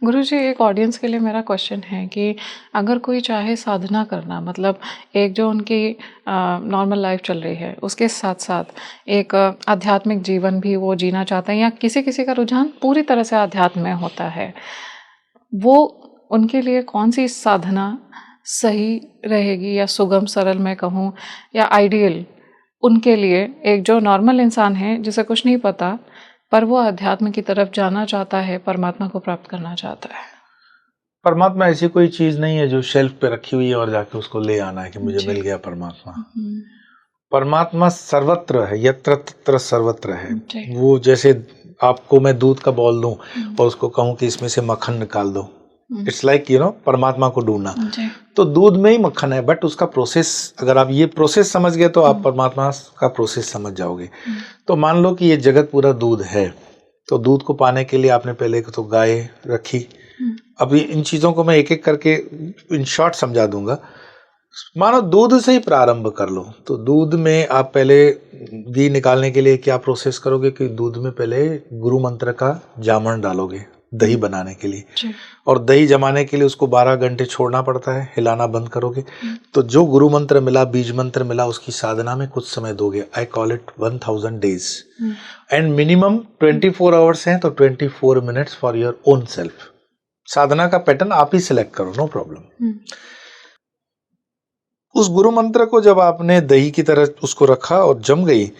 गुरुजी, एक ऑडियंस के लिए मेरा क्वेश्चन है कि अगर कोई चाहे साधना करना, मतलब एक जो उनकी नॉर्मल लाइफ चल रही है उसके साथ साथ एक आध्यात्मिक जीवन भी वो जीना चाहते हैं, या किसी किसी का रुझान पूरी तरह से आध्यात्म में होता है, वो उनके लिए कौन सी साधना सही रहेगी, या सुगम सरल मैं कहूँ, या आइडियल उनके लिए? एक जो नॉर्मल इंसान है जिसे कुछ नहीं पता पर वो अध्यात्म की तरफ जाना चाहता है, परमात्मा को प्राप्त करना चाहता है। परमात्मा ऐसी कोई चीज़ नहीं है जो शेल्फ पे रखी हुई है और जाके उसको ले आना है कि मुझे मिल गया परमात्मा। परमात्मा सर्वत्र है, यत्र तत्र सर्वत्र है। जी। वो जैसे आपको मैं दूध का बॉल दूं और उसको कहूं कि इसमें से मक्खन निकाल दो, इट्स लाइक परमात्मा को ढूंढना। जी। तो दूध में ही मक्खन है, बट उसका प्रोसेस, अगर आप ये प्रोसेस समझ गए तो आप परमात्मा का प्रोसेस समझ जाओगे। तो मान लो कि ये जगत पूरा दूध है, तो दूध को पाने के लिए आपने पहले तो गाय रखी। अब इन चीजों को मैं एक एक करके इन शॉर्ट समझा दूंगा। मानो दूध से ही प्रारंभ कर लो, तो दूध में आप पहले घी निकालने के लिए क्या प्रोसेस करोगे कि दूध में पहले गुरु मंत्र का जामन डालोगे दही बनाने के लिए, और दही जमाने के लिए उसको 12 घंटे छोड़ना पड़ता है, हिलाना बंद करोगे। तो जो गुरु मंत्र मिला, बीज मंत्र मिला, उसकी साधना में कुछ समय दोगे। I call it 1000 days and minimum 24 hours हैं, तो 24 minutes for your own self. साधना का पैटर्न आप ही सिलेक्ट करो, नो प्रॉब्लम। उस गुरु मंत्र को जब आपने दही की तरह उसको रखा और जम गई,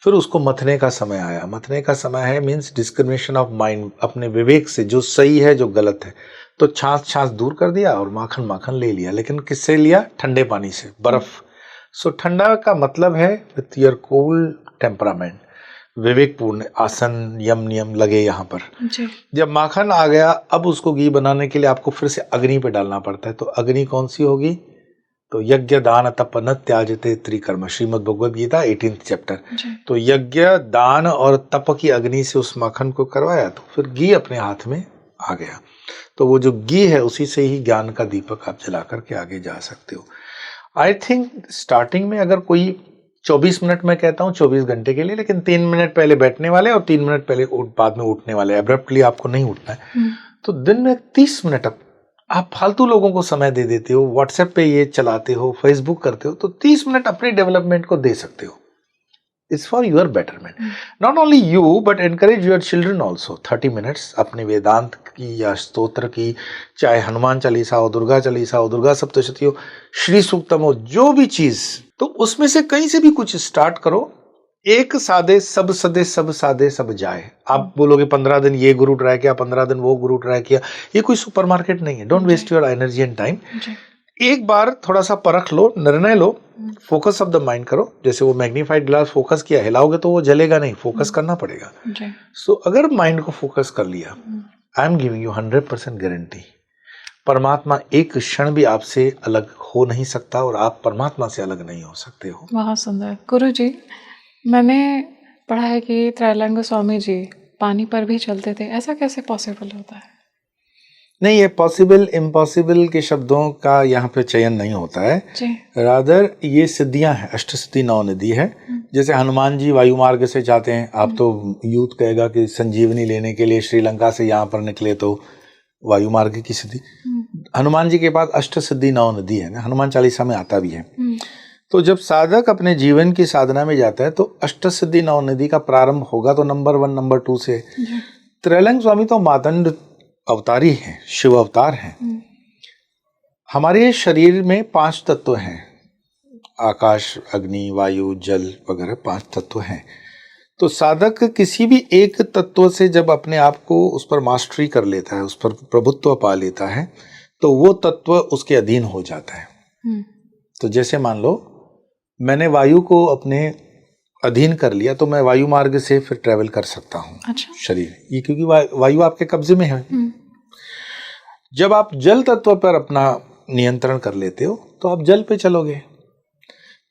फिर उसको मथने का समय आया। मथने का समय है मीन्स डिस्क्रिमिनेशन ऑफ माइंड, अपने विवेक से जो सही है जो गलत है। तो छाछ दूर कर दिया और माखन ले लिया, लेकिन किससे लिया? ठंडे पानी से, बर्फ। सो ठंडा का मतलब है विथ योर कूल टेम्परामेंट, विवेकपूर्ण आसन यम नियम लगे यहाँ पर। जब माखन आ गया, अब उसको घी बनाने के लिए आपको फिर से अग्नि पे डालना पड़ता है। तो अग्नि कौन सी होगी? तो यज्ञ दान तप न त्याजते त्रिकर्म, श्रीमद् भगवद गीता 18th चैप्टर। तो यज्ञ दान और तप की अग्नि से उस माखन को करवाया, तो फिर घी अपने हाथ में आ गया। तो वो जो घी है उसी से ही ज्ञान का दीपक आप जला करके आगे जा सकते हो। आई थिंक स्टार्टिंग में अगर कोई 24 मिनट मैं कहता हूँ 24 घंटे के लिए, लेकिन 3 मिनट पहले बैठने वाले और 3 मिनट पहले बाद में उठने वाले, एब्रप्टली आपको नहीं उठना है। तो दिन में 30 मिनट आप फालतू लोगों को समय दे देते हो, व्हाट्सएप पे ये चलाते हो, फेसबुक करते हो, तो 30 मिनट अपने डेवलपमेंट को दे सकते हो। It's for your betterment, not only you but encourage your children also. 30 minutes अपने वेदांत की या स्तोत्र की, चाहे हनुमान चालीसा हो, दुर्गा चालीसा हो, दुर्गा सप्तशती हो, श्री सूक्तम हो, जो भी चीज, तो उसमें से कहीं से भी कुछ स्टार्ट करो। एक सादे सब सदे सब सादे सब जाए। आप बोलोगे 15 दिन ये गुरु ट्राई किया, 15 दिन वो गुरु ट्राई किया, ये कोई सुपरमार्केट नहीं है। Don't waste your energy and time. एक बार थोड़ा सा परख लो, निर्णय लो, फोकस ऑफ द माइंड करो। जैसे वो मैग्नीफाइड ग्लास फोकस किया, हिलाओगे तो वो जलेगा नहीं, फोकस करना पड़ेगा। सो अगर माइंड को फोकस कर लिया, आई एम गिविंग यू 100% गारंटी, परमात्मा एक क्षण भी आपसे अलग हो नहीं सकता और आप परमात्मा से अलग नहीं हो सकते हो। बहुत सुंदर। गुरु जी, मैंने पढ़ा है कि त्रैलंग स्वामी जी पानी पर भी चलते थे, ऐसा कैसे पॉसिबल होता है? नहीं, ये पॉसिबल इम्पॉसिबल के शब्दों का यहाँ पे चयन नहीं होता है, रादर ये सिद्धियां हैं, अष्ट सिद्धि 9 निधि है। जैसे हनुमान जी वायु मार्ग से जाते हैं, आप तो यूथ कहेगा कि संजीवनी लेने के लिए श्रीलंका से यहाँ पर निकले तो वायु मार्ग की सिद्धि। हनुमान जी के पास अष्ट सिद्धि 9 निधि है ना, हनुमान चालीसा में आता भी है। तो जब साधक अपने जीवन की साधना में जाता है तो अष्ट सिद्धि 9 निधि का प्रारंभ होगा तो नंबर 1 नंबर 2 से। त्रैलंग स्वामी तो मातंड अवतारी हैं, शिव अवतार हैं। हमारे शरीर में 5 तत्व हैं, आकाश, अग्नि, वायु, जल वगैरह 5 तत्व हैं। तो साधक किसी भी एक तत्व से जब अपने आप को उस पर मास्टरी कर लेता है, उस पर प्रभुत्व पा लेता है, तो वो तत्व उसके अधीन हो जाता है। तो जैसे मान लो मैंने वायु को अपने अधीन कर लिया, तो मैं वायु मार्ग से फिर ट्रेवल कर सकता हूँ। अच्छा। शरीर ये, क्योंकि वायु आपके कब्जे में है। जब आप जल तत्व पर अपना नियंत्रण कर लेते हो तो आप जल पे चलोगे।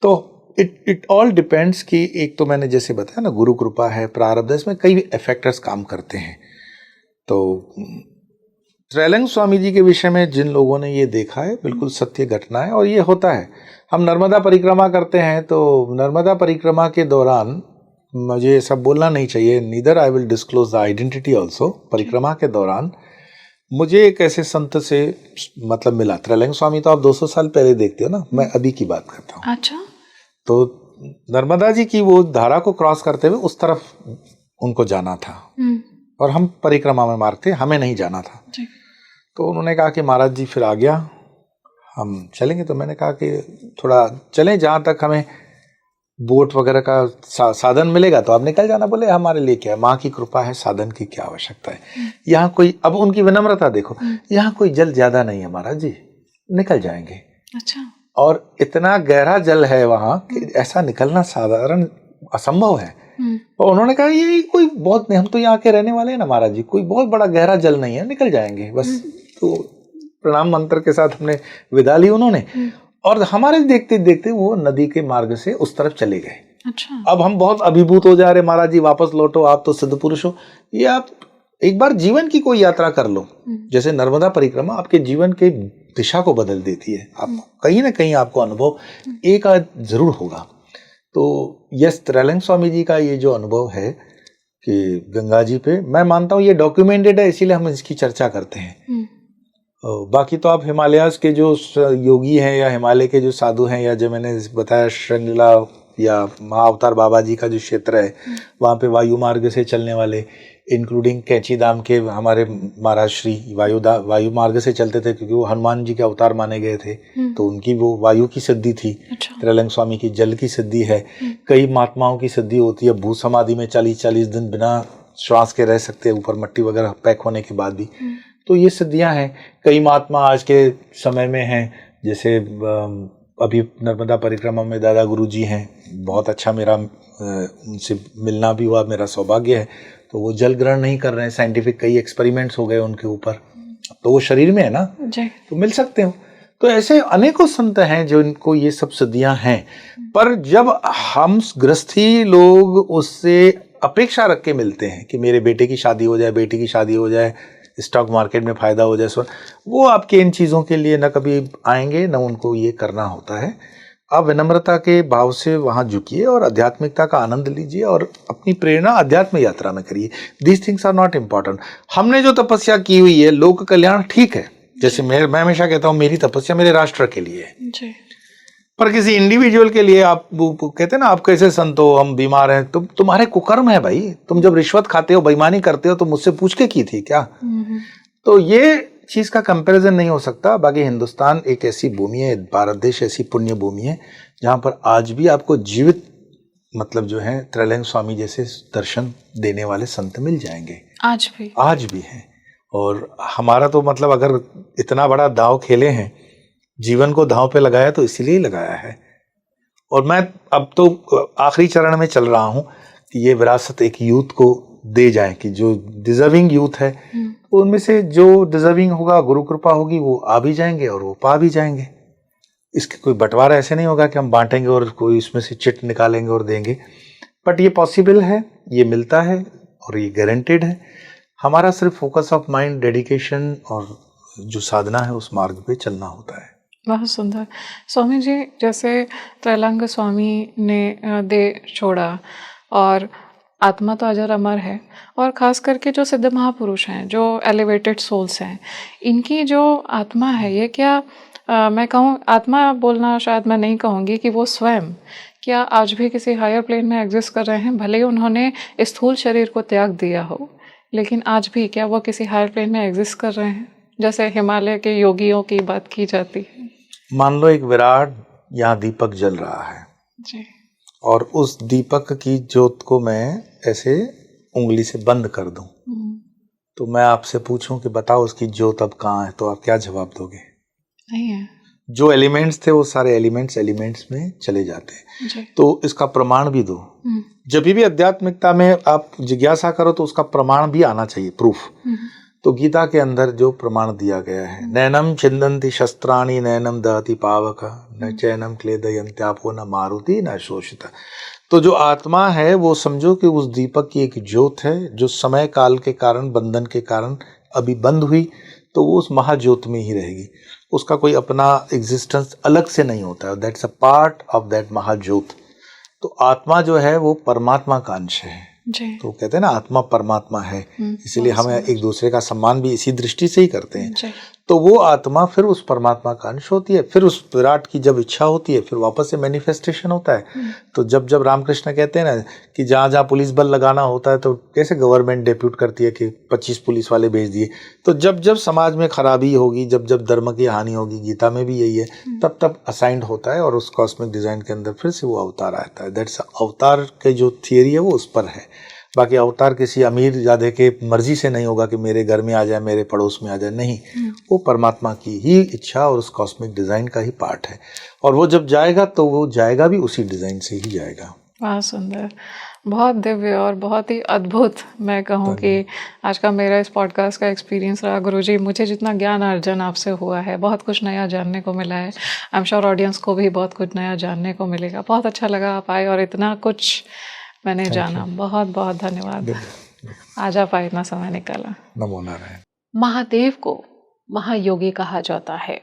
तो इट ऑल डिपेंड्स कि एक तो मैंने जैसे बताया ना, गुरु कृपा है, प्रारब्ध, इसमें कई फैक्टर्स काम करते हैं। तो त्रैलंग स्वामी जी के विषय में जिन लोगों ने ये देखा है, बिल्कुल सत्य घटना है और ये होता है। हम नर्मदा परिक्रमा करते हैं, तो नर्मदा परिक्रमा के दौरान मुझे सब बोलना नहीं चाहिए, neither I will disclose the identity also. परिक्रमा के दौरान मुझे एक ऐसे संत से मतलब मिला, त्रैलंग स्वामी तो आप 200 साल पहले देखते हो ना, मैं अभी की बात करता हूँ। अच्छा। तो नर्मदा जी की वो धारा को क्रॉस करते हुए उस तरफ उनको जाना था और हम परिक्रमा में मार्ग थे, हमें नहीं जाना था। तो उन्होंने कहा कि महाराज जी फिर आ गया, हम चलेंगे। तो मैंने कहा कि थोड़ा चलें, जहाँ तक हमें बोट वगैरह का साधन मिलेगा तो आप निकल जाना। बोले हमारे लिए क्या है, माँ की कृपा है, साधन की क्या आवश्यकता है। यहाँ कोई, अब उनकी विनम्रता देखो, यहाँ कोई जल ज्यादा नहीं है महाराज जी, निकल जाएंगे। अच्छा। और इतना गहरा जल है वहां कि ऐसा निकलना साधारण असंभव है। और उन्होंने कहा ये कोई बहुत नहीं, हम तो यहाँ के रहने वाले हैं ना महाराज जी, कोई बहुत बड़ा गहरा जल नहीं है, निकल जाएंगे बस। तो प्रणाम मंत्र के साथ हमने विदा ली उन्होंने, और हमारे देखते देखते वो नदी के मार्ग से उस तरफ चले गए। अच्छा। अब हम बहुत अभिभूत हो जा रहे, महाराज जी वापस लौटो, आप तो सिद्ध पुरुष हो। ये आप एक बार जीवन की कोई यात्रा कर लो, जैसे नर्मदा परिक्रमा आपके जीवन के दिशा को बदल देती है। आप कहीं ना कहीं आपको अनुभव एक आध जरूर होगा। तो यस, त्रैलंग स्वामी जी का ये जो अनुभव है कि गंगा जी पे, मैं मानता हूँ ये डॉक्यूमेंटेड है, इसीलिए हम इसकी चर्चा करते हैं। बाकी तो आप हिमालयाज के जो योगी हैं या हिमालय के जो साधु हैं, या जो मैंने बताया श्रृंगला या महाअवतार बाबा जी का जो क्षेत्र है, वहाँ पे वायु मार्ग से चलने वाले, इंक्लूडिंग कैंची धाम के हमारे महाराज श्री वायु मार्ग से चलते थे, क्योंकि वो हनुमान जी के अवतार माने गए थे। तो उनकी वो वायु की सिद्धि थी। त्रैलंग स्वामी की जल की सिद्धि है। कई महात्माओं की सिद्धि होती है, भू समाधि में 40-40 दिन बिना श्वास के रह सकते हैं, ऊपर मट्टी वगैरह पैक होने के बाद भी। तो ये सिद्धियां हैं। कई महात्मा आज के समय में हैं, जैसे अभी नर्मदा परिक्रमा में दादा गुरु जी हैं, बहुत अच्छा, मेरा उनसे मिलना भी हुआ, मेरा सौभाग्य है। तो वो जल ग्रहण नहीं कर रहे हैं, साइंटिफिक कई एक्सपेरिमेंट्स हो गए उनके ऊपर, तो वो शरीर में है ना, तो मिल सकते हो। तो ऐसे अनेकों संत हैं जो इनको ये सब सिद्धियां हैं। पर जब हम गृहस्थी लोग उससे अपेक्षा रख के मिलते हैं कि मेरे बेटे की शादी हो जाए, बेटी की शादी हो जाए, स्टॉक मार्केट में फायदा हो जाए, वो आपके इन चीज़ों के लिए न कभी आएंगे, न उनको ये करना होता है। आप विनम्रता के भाव से वहाँ झुकिए और आध्यात्मिकता का आनंद लीजिए और अपनी प्रेरणा अध्यात्म यात्रा में करिए। These things are not important. हमने जो तपस्या की हुई है, लोक कल्याण ठीक है, जैसे मैं हमेशा कहता हूँ मेरी तपस्या मेरे राष्ट्र के लिए है। पर किसी इंडिविजुअल के लिए आप कहते हैं ना, आप कैसे संत हो, हम बीमार हैं, तुम्हारे कुकर्म है भाई। तुम जब रिश्वत खाते हो, बेईमानी करते हो, तो मुझसे पूछ के की थी क्या? तो ये चीज का कंपैरिजन नहीं हो सकता। बाकी हिंदुस्तान एक ऐसी भूमि है, भारत देश ऐसी पुण्य भूमि है जहां पर आज भी आपको जीवित मतलब जो है त्रैलंग स्वामी जैसे दर्शन देने वाले संत मिल जाएंगे। आज भी हैं। और हमारा तो मतलब अगर इतना बड़ा दांव खेले हैं, जीवन को दांव पे लगाया, तो इसीलिए ही लगाया है। और मैं अब तो आखिरी चरण में चल रहा हूं कि ये विरासत एक यूथ को दे जाए, कि जो डिजर्विंग यूथ है, तो उनमें से जो डिजर्विंग होगा, गुरु कृपा होगी, वो आ भी जाएंगे और वो पा भी जाएंगे। इसके कोई बंटवारा ऐसे नहीं होगा कि हम बांटेंगे और कोई इसमें से चिट निकालेंगे और देंगे। बट ये पॉसिबल है, ये मिलता है और ये गारंटेड है। हमारा सिर्फ फोकस ऑफ माइंड, डेडिकेशन और जो साधना है उस मार्ग पे चलना होता है। बहुत सुंदर। स्वामी जी, जैसे त्रैलंग स्वामी ने दे छोड़ा और आत्मा तो अजर अमर है, और ख़ास करके जो सिद्ध महापुरुष हैं, जो एलिवेटेड सोल्स हैं, इनकी जो आत्मा है, ये क्या मैं कहूँ, आत्मा बोलना शायद मैं नहीं कहूँगी, कि वो स्वयं क्या आज भी किसी हायर प्लेन में एग्जिस्ट कर रहे हैं? भले ही उन्होंने स्थूल शरीर को त्याग दिया हो, लेकिन आज भी क्या वो किसी हायर प्लेन में एग्जिस्ट कर रहे हैं, जैसे हिमालय के योगियों की बात की जाती है? मान लो एक विराट यहाँ दीपक जल रहा है जी, और उस दीपक की ज्योत को मैं ऐसे उंगली से बंद कर दूं, तो मैं आपसे पूछूं कि बताओ उसकी ज्योत अब कहाँ है, तो आप क्या जवाब दोगे? नहीं है। जो एलिमेंट्स थे वो सारे एलिमेंट्स में चले जाते हैं। तो इसका प्रमाण भी दो। जब भी आध्यात्मिकता में आप जिज्ञासा करो तो उसका प्रमाण भी आना चाहिए, प्रूफ। तो गीता के अंदर जो प्रमाण दिया गया है, नैनम छिंदन्ति शस्त्राणि नैनम दहति पावक न चैनम क्लेदयन्त्यापो न मारुति न शोषिता। तो जो आत्मा है वो समझो कि उस दीपक की एक ज्योत है, जो समय काल के कारण, बंधन के कारण अभी बंद हुई, तो वो उस महाज्योत में ही रहेगी। उसका कोई अपना एग्जिस्टेंस अलग से नहीं होता है। That's a part of that Mahajyot. तो आत्मा जो है वो परमात्मा का अंश है। तो कहते हैं ना, आत्मा परमात्मा है, इसीलिए हम एक दूसरे का सम्मान भी इसी दृष्टि से ही करते हैं। तो वो आत्मा फिर उस परमात्मा का अंश होती है। फिर उस विराट की जब इच्छा होती है, फिर वापस से मैनिफेस्टेशन होता है। तो जब रामकृष्ण कहते हैं ना कि जहाँ जहाँ पुलिस बल लगाना होता है, तो कैसे गवर्नमेंट डेप्यूट करती है कि 25 पुलिस वाले भेज दिए। तो जब समाज में खराबी होगी, जब धर्म की हानि होगी, गीता में भी यही है, तब असाइंड होता है और उस कॉस्मिक डिजाइन के अंदर फिर से वो अवतार आता है। दैट्स अवतार के जो थियरी है वो उस पर है। बाकी अवतार किसी अमीर ज़्यादा के मर्जी से नहीं होगा कि मेरे घर में आ जाए, मेरे पड़ोस में आ जाए, नहीं, वो परमात्मा की ही इच्छा और उस कॉस्मिक डिज़ाइन का ही पार्ट है। और वो जब जाएगा तो वो जाएगा भी उसी डिज़ाइन से ही जाएगा। बहुत सुंदर, बहुत दिव्य और बहुत ही अद्भुत। मैं कहूँ कि आज का मेरा इस पॉडकास्ट का एक्सपीरियंस रहा गुरुजी। मुझे जितना ज्ञान अर्जन आपसे हुआ है, बहुत कुछ नया जानने को मिला है। आई एम श्योर ऑडियंस को भी बहुत कुछ नया जानने को मिलेगा। बहुत अच्छा लगा आप आए और इतना कुछ मैंने जाना। बहुत बहुत धन्यवाद, आज आप आए, इतना समय निकाला। नमो नारायण। महादेव को महायोगी कहा जाता है।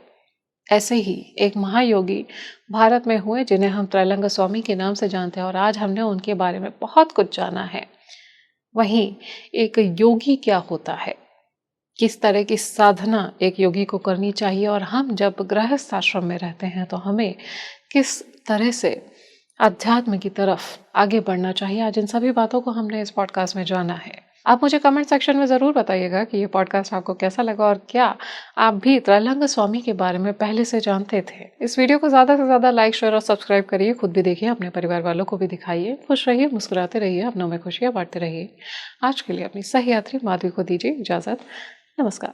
ऐसे ही एक महायोगी भारत में हुए जिन्हें हम त्रैलंग स्वामी के नाम से जानते हैं, और आज हमने उनके बारे में बहुत कुछ जाना है। वहीं एक योगी क्या होता है, किस तरह की साधना एक योगी को करनी चाहिए, और हम जब गृहस्थ आश्रम में रहते हैं तो हमें किस तरह से अध्यात्म की तरफ आगे बढ़ना चाहिए, आज इन सभी बातों को हमने इस पॉडकास्ट में जाना है। आप मुझे कमेंट सेक्शन में ज़रूर बताइएगा कि ये पॉडकास्ट आपको कैसा लगा और क्या आप भी त्रैलंग स्वामी के बारे में पहले से जानते थे। इस वीडियो को ज़्यादा से ज़्यादा लाइक, शेयर और सब्सक्राइब करिए, खुद भी देखिए, अपने परिवार वालों को भी दिखाइए। खुश रहिए, मुस्कुराते रहिए, अपनों में खुशियाँ बांटते रहिए। आज के लिए अपनी सही यात्री माधवी को दीजिए इजाज़त। नमस्कार।